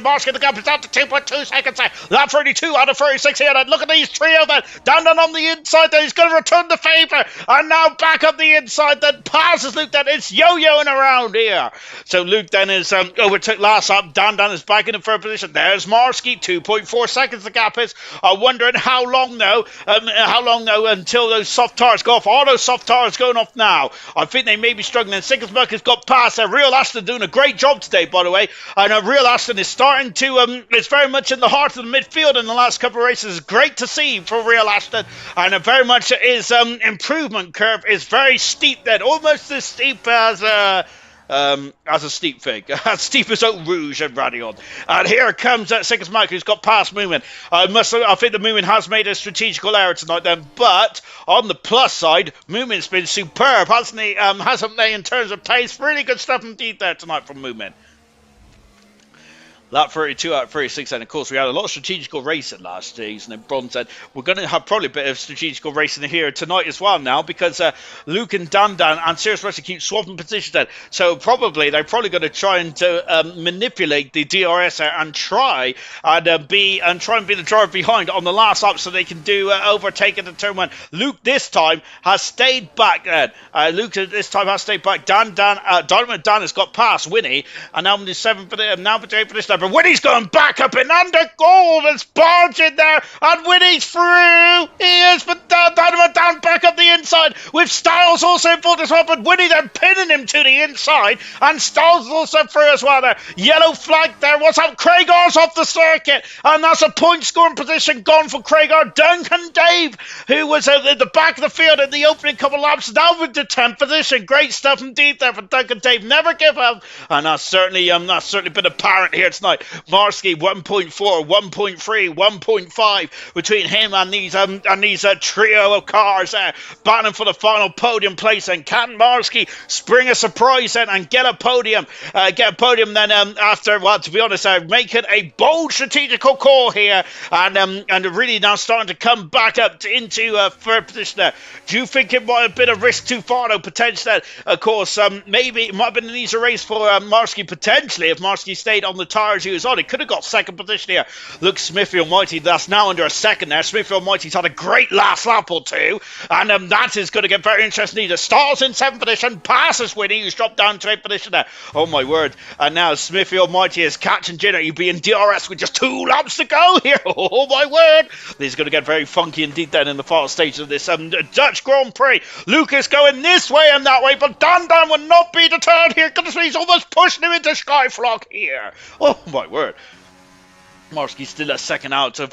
Marshall the gap is down to 2.2 seconds there. Lap 32 out of 36 here. And look at these trio then. Dan on the inside there. He's going to return the favour. And now back up the inside then. Passes Luke then. It's yo-yoing around here. So Luke then is overtook last up. Dan is back in the third position. There's Marsky. 2.4 seconds the gap is. I'm wondering how long though until those soft tires go off. All those soft tires going off now. I think they may be struggling. Sickles has got past. Real Aston doing a great job today, by the way. And Real Aston is starting to it's very much in the heart of the midfield in the last couple of races. It's great to see for Real Aston, and very much his improvement curve is very steep then, almost as steep as a steep fig, as steep as Eau Rouge and Radion. And here comes Sickles Mike, who's got past Moomin. I think the Moomin has made a strategical error tonight then, but on the plus side, Moomin's been superb, hasn't he? Hasn't they, in terms of pace? Really good stuff indeed there tonight from Moomin. Lap 32 out of 36, and of course we had a lot of strategical racing last season in Bronze. We're going to have probably a bit of strategical racing here tonight as well now, because Luke and Dan and Serious Russia keep swapping positions then. So they're probably going to try and manipulate the DRS and try and be the driver behind on the last lap, so they can do overtake at the turn one. Luke this time has stayed back then. Dynamite Dan has got past Winnie, and now in the 7th for this time. But Winnie's going back up and under goal. There's Barge in there, and Winnie's through. He is, but Dynamite down back up the inside with Styles also in front as well. But Winnie then pinning him to the inside, and Styles is also through as well there. Yellow flag there. What's up? Craigar's off the circuit, and that's a point scoring position gone for Craigar. Duncan Dave, who was at the back of the field in the opening couple of laps, now with the 10th position. Great stuff indeed there for Duncan Dave. Never give up, and that's certainly been apparent here tonight. Marsky 1.4, 1.3, 1.5 between him and these trio of cars there, battling for the final podium place. And can Marsky spring a surprise then and get a podium? Then after, well, to be honest, making a bold strategical call here, and really now starting to come back up into third position there. Do you think it might have been a risk too far though, potentially? Of course, maybe it might have been an easier race for Marsky potentially if Marsky stayed on the tires he was on. He could have got second position here. Look, Smithy Almighty, that's now under a second there. Smithy Almighty's had a great last lap or two, and that is going to get very interesting. Either starts in 7th position, passes Winnie, who's dropped down to 8th position there. Oh my word. And now Smithy Almighty is catching Jenner. You'd be in DRS with just 2 laps to go here. Oh my word. This is going to get very funky indeed then in the final stages of this Dutch Grand Prix. Lucas going this way and that way, but Dan will not be deterred here. Goodness me, he's almost pushing him into Skyflock here. Oh my word. Marsky's still a second out of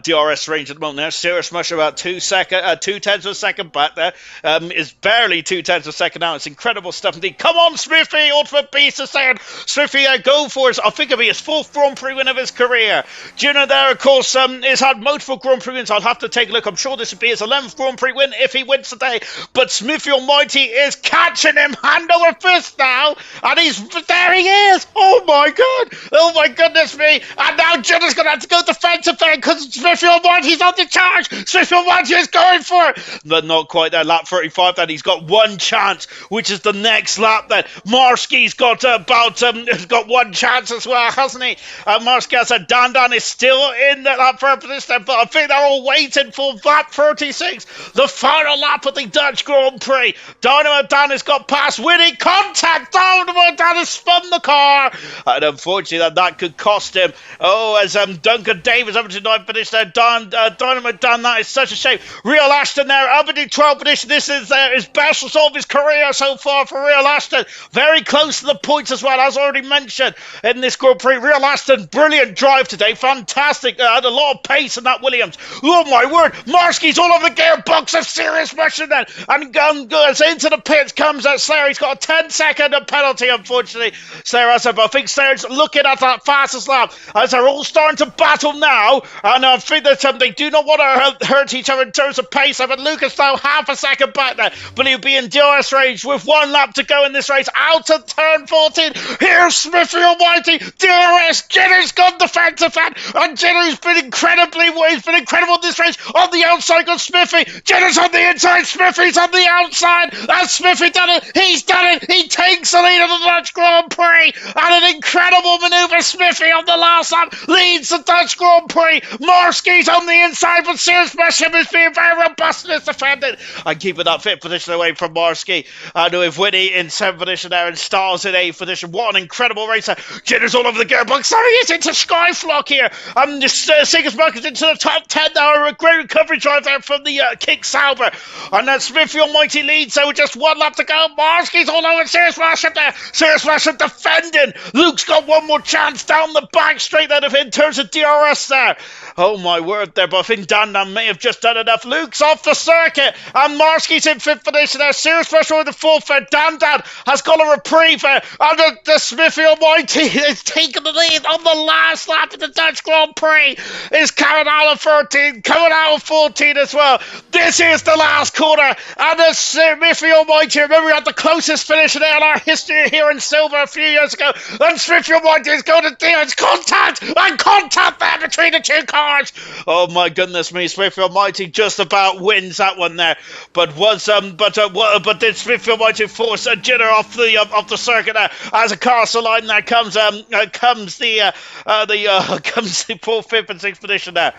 DRS range at the moment there. Serious Mush about 2 tenths of a second back there. Is barely 2 tenths of a second out. It's incredible stuff indeed. Come on, Smithy, Ultimate Beast is saying. Smithy, go for it. I think it'll be his 4th Grand Prix win of his career. Gina there, of course, has had multiple Grand Prix wins. I'll have to take a look. I'm sure this would be his 11th Grand Prix win if he wins today. But Smithy Almighty is catching him hand over fist now. And there he is. Oh my God. Oh my goodness me. And now Jenna's going to have to go defensive there because Smithy Almighty's on the charge. Smithy Almighty is going for it. But not quite there. Lap 35 then. He's got one chance, which is the next lap then. Marsky's got has got one chance as well, hasn't he? Marsky has said Dan is still in the lap for position, but I think they're all waiting for lap 36, the final lap of the Dutch Grand Prix. Dynamo Dan has got past Winnie. Contact. Dynamo Dan has spun the car. And unfortunately that could cost him. Oh, as Duncan Davis up to 9th position there. Dynamite Dan, that is such a shame. Real Ashton there, up in 12th position. This is his best result of his career so far for Real Ashton. Very close to the points as well, as already mentioned in this Grand Prix. Real Ashton, brilliant drive today. Fantastic. Had a lot of pace in that Williams. Oh my word. Marsky's all over the gearbox of Serious Russian then. And goes into the pits comes Slayer. He's got a 10-second penalty, unfortunately. Slayer has, I think Slayer's looking at that fastest lap. as they're all starting to battle now. And I think that they do not want to hurt each other in terms of pace. But Lucas now half a second back there, but he'll be in DRS range with 1 lap to go in this race. Out of turn 14, here's Smithy Almighty. DRS, Jenner's gone defensive end, and Jenner's been he's been incredible in this race. On the outside goes Smithy. Jenner's on the inside, Smithy's on the outside. And Smithy done it. He's done it. He takes the lead of the Dutch Grand Prix. And an incredible manoeuvre. Smithy on the last lap leads the Dutch Grand Prix. Marski's on the inside, but Sears Bishop is being very robust in his defending and keeping that fifth position away from Marski. And with Whitney in 7th position there and Stars in 8th position. What an incredible racer. Jenner's all over the gearbox. Sorry, he's into Skyflock here. And Sigersberg is into the top 10 now. A great recovery drive there from the Kick Sauber. And then Smithy Almighty leads, so just 1 lap to go. Marski's all over Sears Bishop there. Sears Bishop defending. Luke's got one more chance down the back straight out of in terms of DRS there. Oh my word there, but I think Dan may have just done enough. Luke's off the circuit, and Marski's in 5th position there. Serious pressure on the 4th there. Dan has got a reprieve there, and the Smithy Almighty is taking the lead on the last lap of the Dutch Grand Prix. Is coming out of 13, coming out of 14 as well. This is the last corner, and the Smithy Almighty, remember we had the closest finish in ALR history here in Silver a few years ago, and Smithy Almighty is going to deal contact there between the two cars. Oh my goodness me, Smithy Almighty just about wins that one there, but did Smithy Almighty force a Jenner off the circuit there as a castle line there comes the 4th, 5th and 6th position there.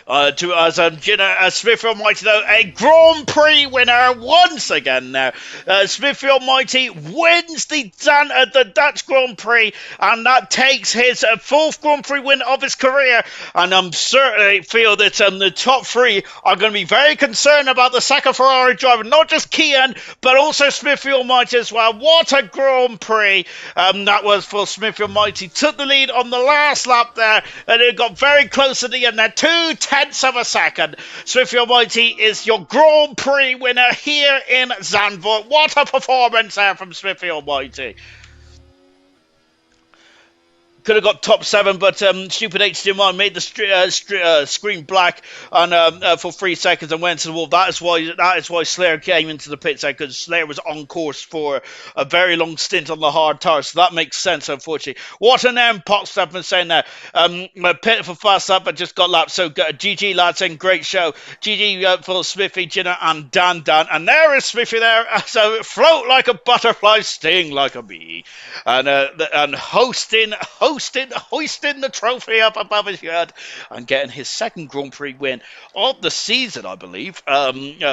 Smithy Almighty, though, a Grand Prix winner once again now. Smithy Almighty wins the Dutch Grand Prix, and that takes his 4th Grand Prix win of his career. And I'm certainly feel that the top 3 are going to be very concerned about the second Ferrari driver, not just Kian, but also Smithy Almighty as well. What a Grand Prix that was for Smithy Almighty. Took the lead on the last lap there, and it got very close to the end there. 2/10 of a second. Smithy Almighty is your Grand Prix winner here in Zandvoort. What a performance there from Smithy Almighty. Could have got top 7, but stupid HDMI made the screen black for 3 seconds and went to the wall. That is why Slayer came into the pits there, because Slayer was on course for a very long stint on the hard tires. So that makes sense, unfortunately. What an end, Pops up and saying there. Pit for fast lap, but just got lapped. So GG lads, and great show. GG for Smithy, Jenner, and Dan. And there is Smithy there. So float like a butterfly, sting like a bee, and hoisting the trophy up above his head and getting his 2nd Grand Prix win of the season, I believe,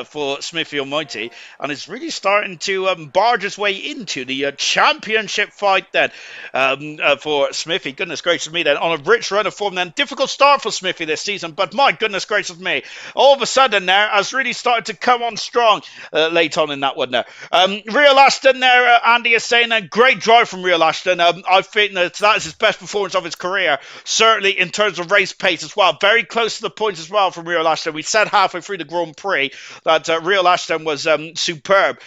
for Smithy Almighty, and is really starting to barge his way into the championship fight then for Smithy. Goodness gracious me then, on a rich run of form then. Difficult start for Smithy this season, but my goodness gracious me, all of a sudden there has really started to come on strong late on in that one there. Real Ashton there, Andy is saying a great drive from Real Ashton. I think that is his best performance of his career, certainly in terms of race pace as well. Very close to the points as well from Real Ashton. We said halfway through the Grand Prix that Real Ashton was superb.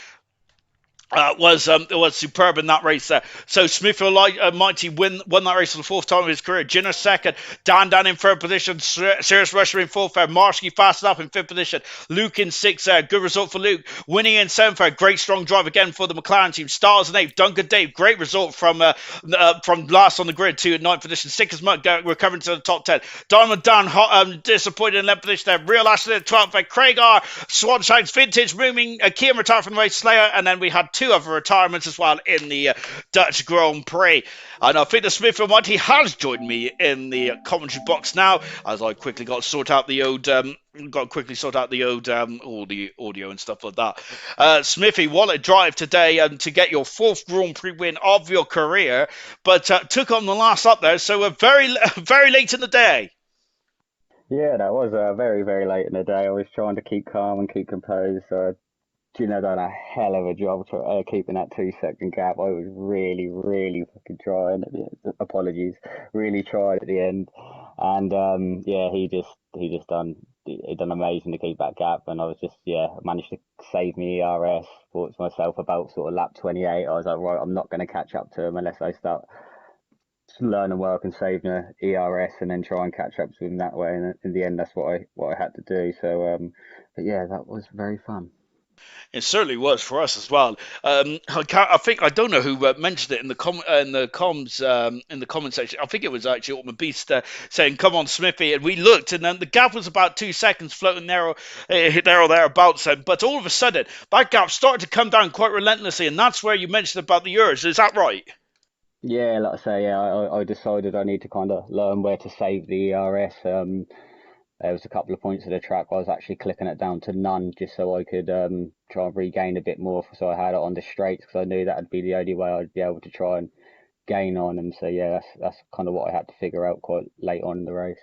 Was superb in that race there. So Smithy Almighty won that race for the 4th time of his career. Jenner 2nd, Dan in 3rd position, Serious Rusher in 4th there, Marski fast up in 5th position, Luke in 6th there, good result for Luke. Winning in 7th there, great strong drive again for the McLaren team. Stars in 8th, Duncan Dave, great result from last on the grid to 9th position. Sick as much, recovering to the top 10. Diamond Dan disappointed in 11th position there. Real Ashton in 12th there, Craig R, Swanshanks Vintage moving, Kian retired from the race, Slayer, and then we had 2 other retirements as well in the Dutch Grand Prix. And I think the Smithy Almighty has joined me in the commentary box now, as I quickly got to sort out the old all the audio and stuff like that. Smithy, what a drive today to get your 4th Grand Prix win of your career, but took on the last up there, so very very late in the day. Yeah, that was very, very late in the day. I was trying to keep calm and keep composed. Gino done a hell of a job keeping that 2-second gap. I was really, really fucking trying. Apologies, really tried at the end, and he done amazing to keep that gap. And I was managed to save me ERS. Thought to myself about sort of lap 28. I was like, right, I'm not going to catch up to him unless I start learn and work and save the ERS and then try and catch up to him that way. And in the end, that's what I had to do. So, but yeah, that was very fun. It certainly was for us as well. I think I don't know who mentioned it in the in the comms in the comment section. I think it was actually Ultimate Beast saying, "Come on, Smithy," and we looked, and then the gap was about 2 seconds, floating there or thereabouts. But all of a sudden, that gap started to come down quite relentlessly, and that's where you mentioned about the yours. Is that right? Yeah, like I say, yeah, I decided I need to kind of learn where to save the ERS. There was a couple of points of the track where I was actually clicking it down to none just so I could try and regain a bit more. So I had it on the straights because I knew that would be the only way I'd be able to try and gain on them. So yeah, that's kind of what I had to figure out quite late on in the race.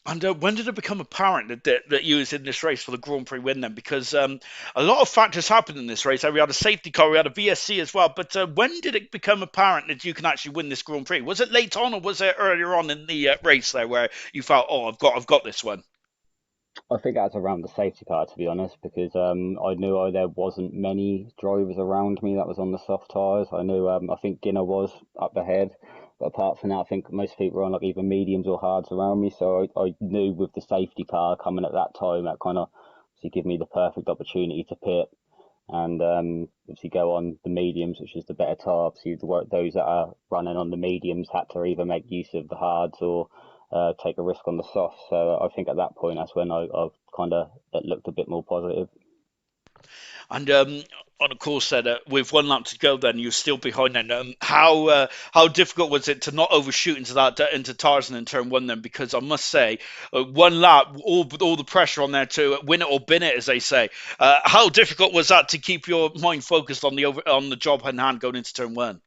And when did it become apparent that you was in this race for the Grand Prix win then? Because a lot of factors happened in this race. We had a safety car, we had a VSC as well. But when did it become apparent that you can actually win this Grand Prix? Was it late on, or was it earlier on in the race there where you felt, oh, I've got this one? I think that's around the safety car, to be honest, because I knew there wasn't many drivers around me that was on the soft tyres. I knew I think Ginner was up ahead, but apart from that, I think most people were on like either mediums or hards around me. So I knew with the safety car coming at that time, that kind of obviously gave me the perfect opportunity to pit and obviously go on the mediums, which is the better tyre. Obviously, those that are running on the mediums had to either make use of the hards or take a risk on the soft. So I think at that point, that's when I kind of it looked a bit more positive. And on a course then, with one lap to go, then you're still behind. Then how difficult was it to not overshoot into that into Tarzan in turn one? Then because I must say, one lap, all the pressure on there to win it or bin it, as they say. How difficult was that to keep your mind focused on on the job in hand going into turn one?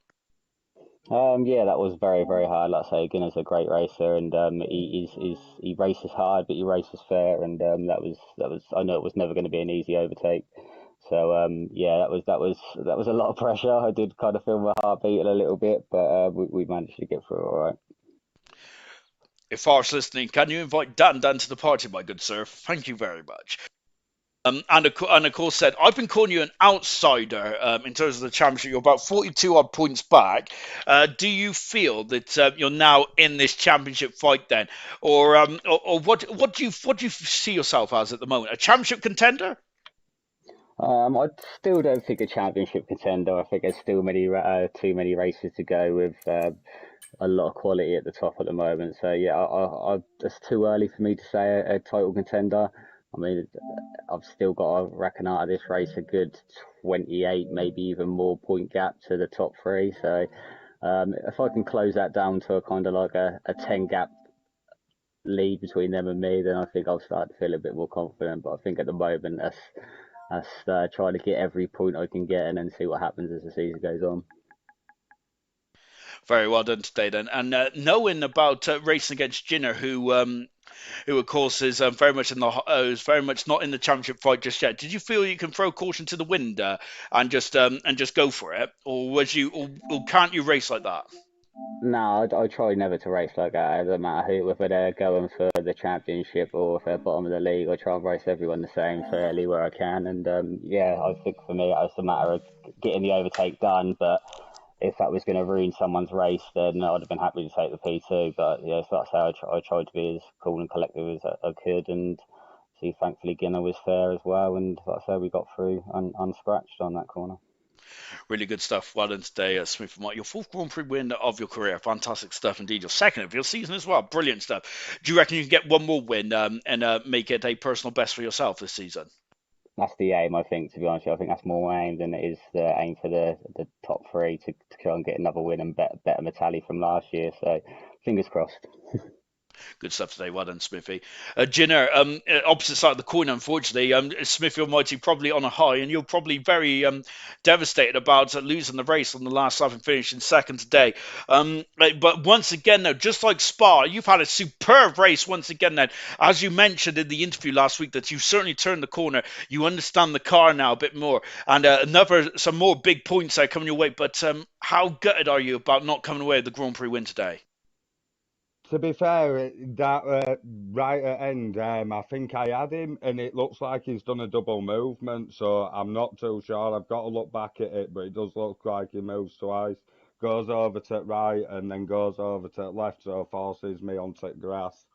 Yeah, that was very, very hard. Like I say, Gunner's a great racer, and he races hard, but he races fair, and that was. I know it was never going to be an easy overtake. So yeah, that was a lot of pressure. I did kind of feel my heart beating a little bit, but we managed to get through it all right. If Forrest listening, can you invite Dan to the party, my good sir? Thank you very much. And of course said, I've been calling you an outsider in terms of the championship. You're about 42 odd points back. Do you feel that you're now in this championship fight then, or what do you see yourself as at the moment? A championship contender? I still don't think a championship contender. I think there's still too many races to go with a lot of quality at the top at the moment. So yeah, it's too early for me to say a title contender. I mean, I've still got to reckon out of this race a good 28, maybe even more point gap to the top three. So if I can close that down to a kind of like a 10 gap lead between them and me, then I think I'll start to feel a bit more confident. But I think at the moment, that's trying to get every point I can get and then see what happens as the season goes on. Very well done today then. And knowing about racing against Jinner, who of course is very much is very much not in the championship fight just yet. Did you feel you can throw caution to the wind and just go for it, or or can't you race like that? No, I try never to race like that. It doesn't matter whether they're going for the championship or if they're bottom of the league. I try and race everyone the same fairly where I can. And yeah, I think for me, it's a matter of getting the overtake done. But if that was going to ruin someone's race, then I'd have been happy to take the P2. But yeah, so that's how I tried to be as cool and collective as I could. And see, thankfully, Ginner was fair as well. And like I say, we got through unscratched on that corner. Really good stuff. Well done today, Smith and White. Your fourth Grand Prix win of your career. Fantastic stuff indeed. Your second of your season as well. Brilliant stuff. Do you reckon you can get one more win and make it a personal best for yourself this season? That's the aim, I think, to be honest with you. I think that's more aim than it is the aim for the top three to try and get another win and better my tally from last year. So fingers crossed. Good stuff today. Well done, Smithy. Jinner, opposite side of the coin, unfortunately. Smithy Almighty probably on a high, and you're probably very devastated about losing the race on the last lap and finishing second today. But once again, though, just like Spa, you've had a superb race once again. Then, as you mentioned in the interview last week, that you certainly turned the corner. You understand the car now a bit more, and some more big points are coming your way. But how gutted are you about not coming away with the Grand Prix win today? To be fair, that right at end, I think I had him, and it looks like he's done a double movement. So I'm not too sure. I've got to look back at it, but it does look like he moves twice. goes over to the right and then goes over to the left, so forces me onto the grass.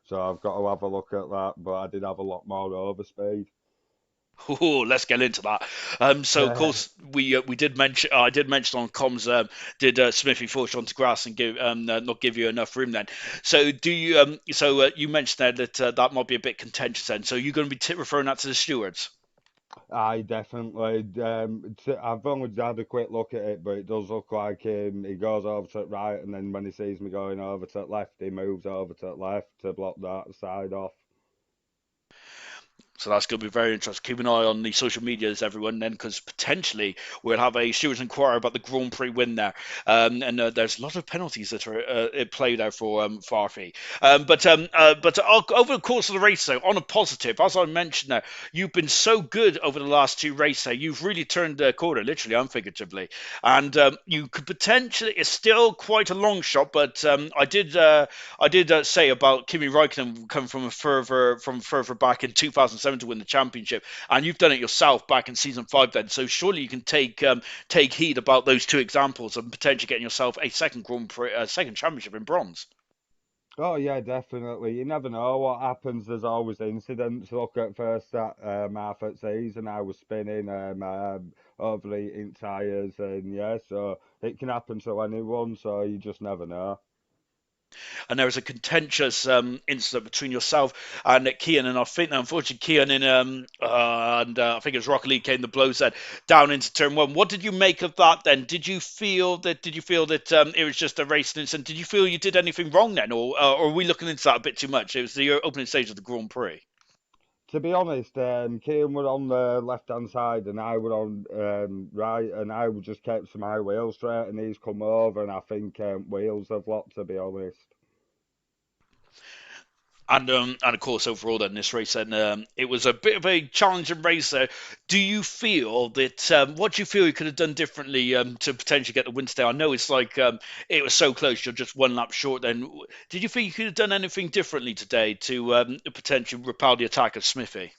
So I've got to have a look at that, but I did have a lot more overspeed. Oh, let's get into that. So of course we did mention I did mention on comms did Smithy force you onto grass and give not give you enough room then. So do you you mentioned there that that might be a bit contentious then. So you're going to be referring that to the stewards. I definitely. I've only had a quick look at it, but it does look like he goes over to the right, and then when he sees me going over to the left, he moves over to the left to block that side off. So that's going to be very interesting. Keep an eye on the social medias, everyone, then, because potentially we'll have a stewards inquiry about the Grand Prix win there. And there's a lot of penalties that are at play there for Farfy. Over the course of the race, though, on a positive, as I mentioned there, you've been so good over the last two races. You've really turned the corner, literally and figuratively. And you could potentially, it's still quite a long shot, but I did say about Kimi Räikkönen coming from further back in 2007 to win the championship, and you've done it yourself back in season 5. Then, so surely you can take heed about those two examples and potentially getting yourself a second Grand Prix, second championship in bronze. Oh yeah, definitely. You never know what happens. There's always incidents. Look at first that half at season, I was spinning, overheating tyres, and yeah, so it can happen to anyone. So you just never know. And there was a contentious incident between yourself and Kian, and I think that unfortunately Kian I think it was Rocket League came the blows then down into turn one. What did you make of that then? Did you feel that it was just a racing incident? Did you feel you did anything wrong then, or are we looking into that a bit too much? It was the opening stage of the Grand Prix. To be honest, Kieran were on the left hand side and I were on right, and I just kept my wheels straight, and he's come over, and I think wheels have locked. To be honest. And of course, overall, then this race, then it was a bit of a challenging race. There, do you feel that what do you feel you could have done differently to potentially get the win today? I know it's like it was so close; you're just one lap short. Then, did you feel you could have done anything differently today to potentially repel the attack of Smithy?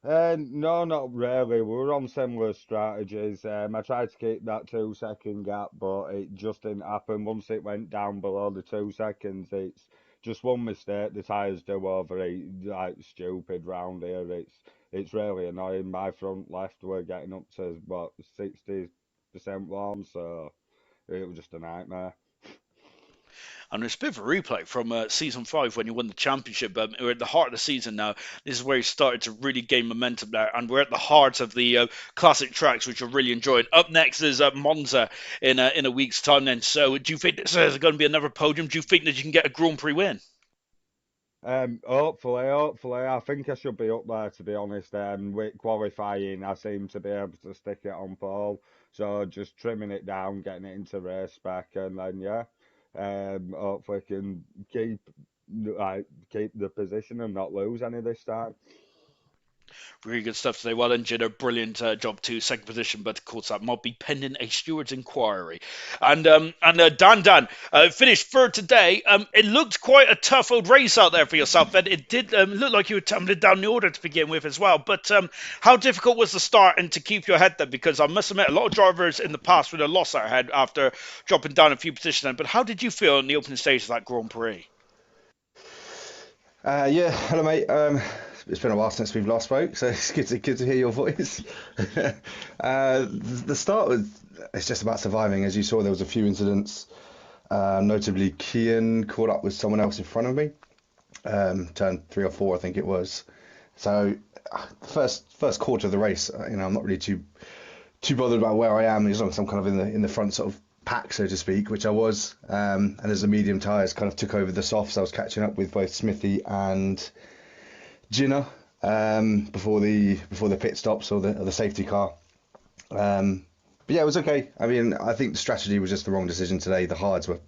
No, not really. We were on similar strategies. I tried to keep that 2 second gap, but it just didn't happen. Once it went down below the 2 seconds, it's just one mistake. The tyres do overheat like stupid round here. It's really annoying. My front left were getting up to what 60% warm, so it was just a nightmare. And it's a bit of a replay from season 5 when you won the championship. We're at the heart of the season now. This is where you started to really gain momentum there, and we're at the heart of the classic tracks, which you're really enjoying. Up next is Monza in a week's time. Then, so do you think this is going to be another podium? Do you think that you can get a Grand Prix win? Hopefully, I think I should be up there, to be honest. With qualifying, I seem to be able to stick it on pole. So just trimming it down, getting it into race spec, and then yeah, hopefully can keep the position and not lose any this time. Really good stuff today. Well done, Jenna. Brilliant job too. Second position, but of course that might be pending a steward's inquiry. And Dan finished third today. It looked quite a tough old race out there for yourself. And it did look like you were tumbling down the order to begin with as well. But how difficult was the start and to keep your head there? Because I must admit, a lot of drivers in the past would have lost their head after dropping down a few positions. Then. But how did you feel in the opening stage of that Grand Prix? Yeah, hello mate. It's been a while since we've last spoke, so it's good to hear your voice. The start was it's just about surviving. As you saw, there was a few incidents. Notably, Kian caught up with someone else in front of me. Turn 3 or 4, I think it was. So, first quarter of the race, I'm not really too bothered about where I am as long as I'm kind of in the front sort of pack, so to speak, which I was. And as the medium tyres kind of took over the softs, I was catching up with both Smithy and Ginner before the pit stops or the safety car. But yeah, it was okay. I mean, I think the strategy was just the wrong decision today. The hards were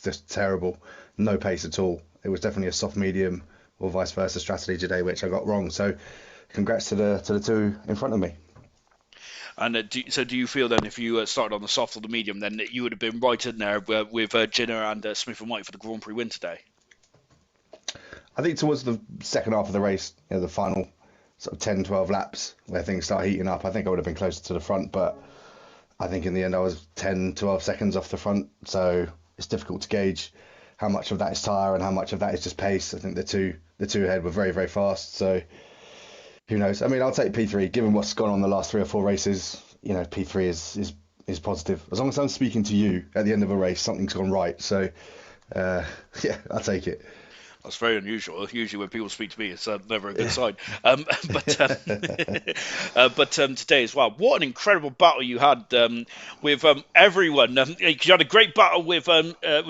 just terrible, no pace at all. It was definitely a soft medium or vice versa strategy today, which I got wrong. So, congrats to the two in front of me. And do you feel then if you started on the soft or the medium, then that you would have been right in there with Jenner and Smith and White for the Grand Prix win today? I think towards the second half of the race, the final sort of 10, 12 laps where things start heating up, I think I would have been closer to the front. But I think in the end I was 10, 12 seconds off the front, so it's difficult to gauge how much of that is tyre and how much of that is just pace. I think the two ahead were very, very fast, so who knows? I mean, I'll take P3 given what's gone on the last 3 or 4 races. P3 is positive. As long as I'm speaking to you at the end of a race, something's gone right. So yeah, I'll take it. That's very unusual. Usually, when people speak to me, it's never a good sign. But today as well, what an incredible battle you had with everyone. You had a great battle with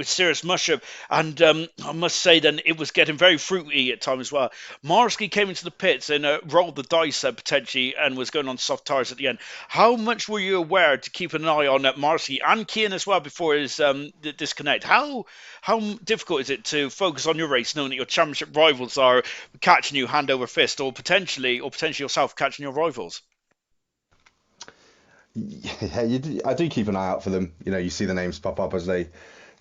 Sirius Mushroom, and I must say, then it was getting very fruity at times as well. Marsky came into the pits and rolled the dice potentially, and was going on soft tires at the end. How much were you aware to keep an eye on Marsky and Kian as well before his disconnect? How difficult is it to focus on your race, knowing that your championship rivals are catching you hand over fist, or potentially yourself catching your rivals? Yeah, I do keep an eye out for them. You see the names pop up as they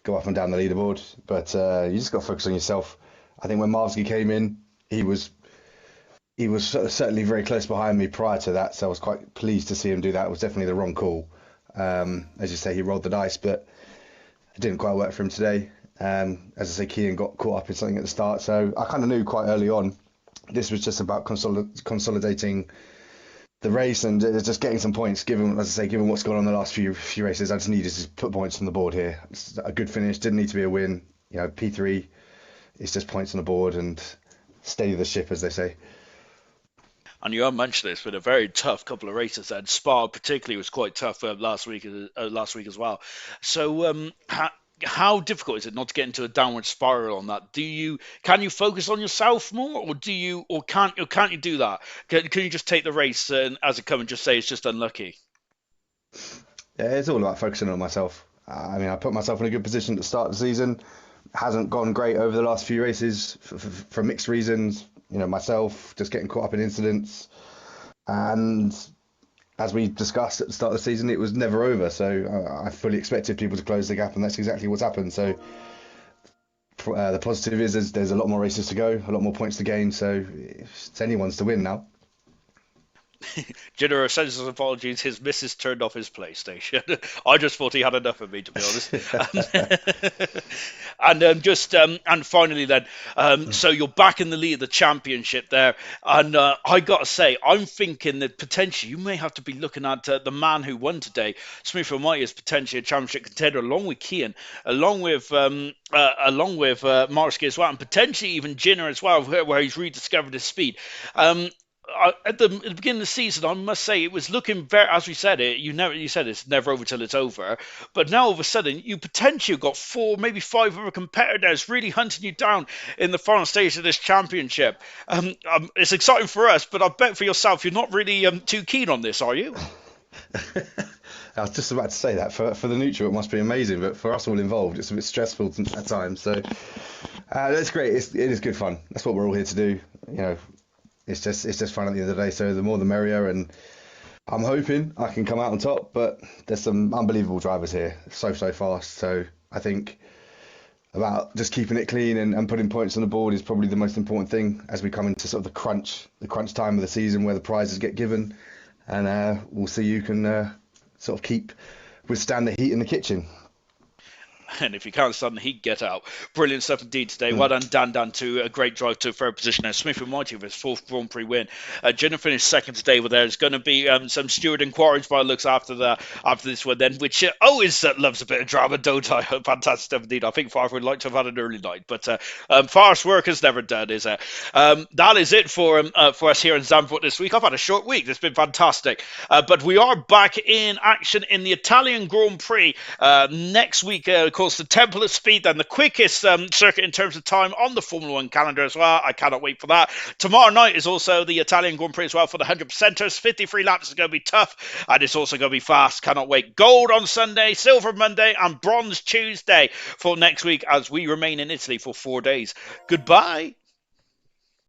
go up and down the leaderboard, but you just got to focus on yourself. I think when Marsky came in, he was certainly very close behind me prior to that, so I was quite pleased to see him do that. It was definitely the wrong call. As you say, he rolled the dice, but it didn't quite work for him today. As I say, Kean got caught up in something at the start, so I kind of knew quite early on this was just about consolidating the race and just getting some points. Given, as I say, given what's gone on the last few races, I just needed to put points on the board here. It's a good finish, didn't need to be a win. P3 is just points on the board and steady the ship, as they say. And you have mentioned it's been a very tough couple of races, and Spa particularly was quite tough last week as well. So how difficult is it not to get into a downward spiral on that? Can you focus on yourself more, or can't you do that? Can you just take the race as it comes and just say it's just unlucky? Yeah, it's all about focusing on myself. I mean, I put myself in a good position to start the season. Hasn't gone great over the last few races for mixed reasons. Myself just getting caught up in incidents, and as we discussed at the start of the season, it was never over. So I fully expected people to close the gap, and that's exactly what's happened. So the positive is there's a lot more races to go, a lot more points to gain. So it's anyone's to win now. General sends his apologies. His missus turned off his PlayStation. I just thought he had enough of me, to be honest. And finally, then, so you're back in the lead of the championship there, and I got to say, I'm thinking that potentially you may have to be looking at the man who won today. Smith Almighty is potentially a championship contender, along with Kian, along with Marsky as well, and potentially even Jinner as well, where he's rediscovered his speed. At the beginning of the season, I must say it was looking very, as we said it. You said it's never over till it's over, but now all of a sudden you potentially got 4, maybe 5 other competitors really hunting you down in the final stage of this championship. It's exciting for us, but I bet for yourself you're not really too keen on this, are you? I was just about to say that for the neutral it must be amazing, but for us all involved, it's a bit stressful at times. So that's great. It is good fun. That's what we're all here to do. It's just fun at the end of the day. So the more the merrier, and I'm hoping I can come out on top. But there's some unbelievable drivers here, so fast. So I think about just keeping it clean and putting points on the board is probably the most important thing as we come into sort of the crunch time of the season where the prizes get given, and we'll see who can sort of withstand the heat in the kitchen. And if you can't stand the heat, get out. Brilliant stuff indeed today. Well done, Dan, to a great drive to a third position. Now, Smith and Mighty with his 4th Grand Prix win. Jenna finished 2nd today, but there's going to be some steward inquiries by looks after this one then, which always loves a bit of drama, don't I? Fantastic stuff indeed. I think Farf would like to have had an early night, but fast work is never done, is it? That is it for us here in Zandvoort this week. I've had a short week. It's been fantastic. But we are back in action in the Italian Grand Prix next week. Of course, the Temple of Speed, then the quickest circuit in terms of time on the Formula 1 calendar as well. I cannot wait for that. Tomorrow night is also the Italian Grand Prix as well for the 100%ers. 53 laps is going to be tough, and it's also going to be fast. Cannot wait. Gold on Sunday, silver Monday, and bronze Tuesday for next week as we remain in Italy for 4 days. Goodbye.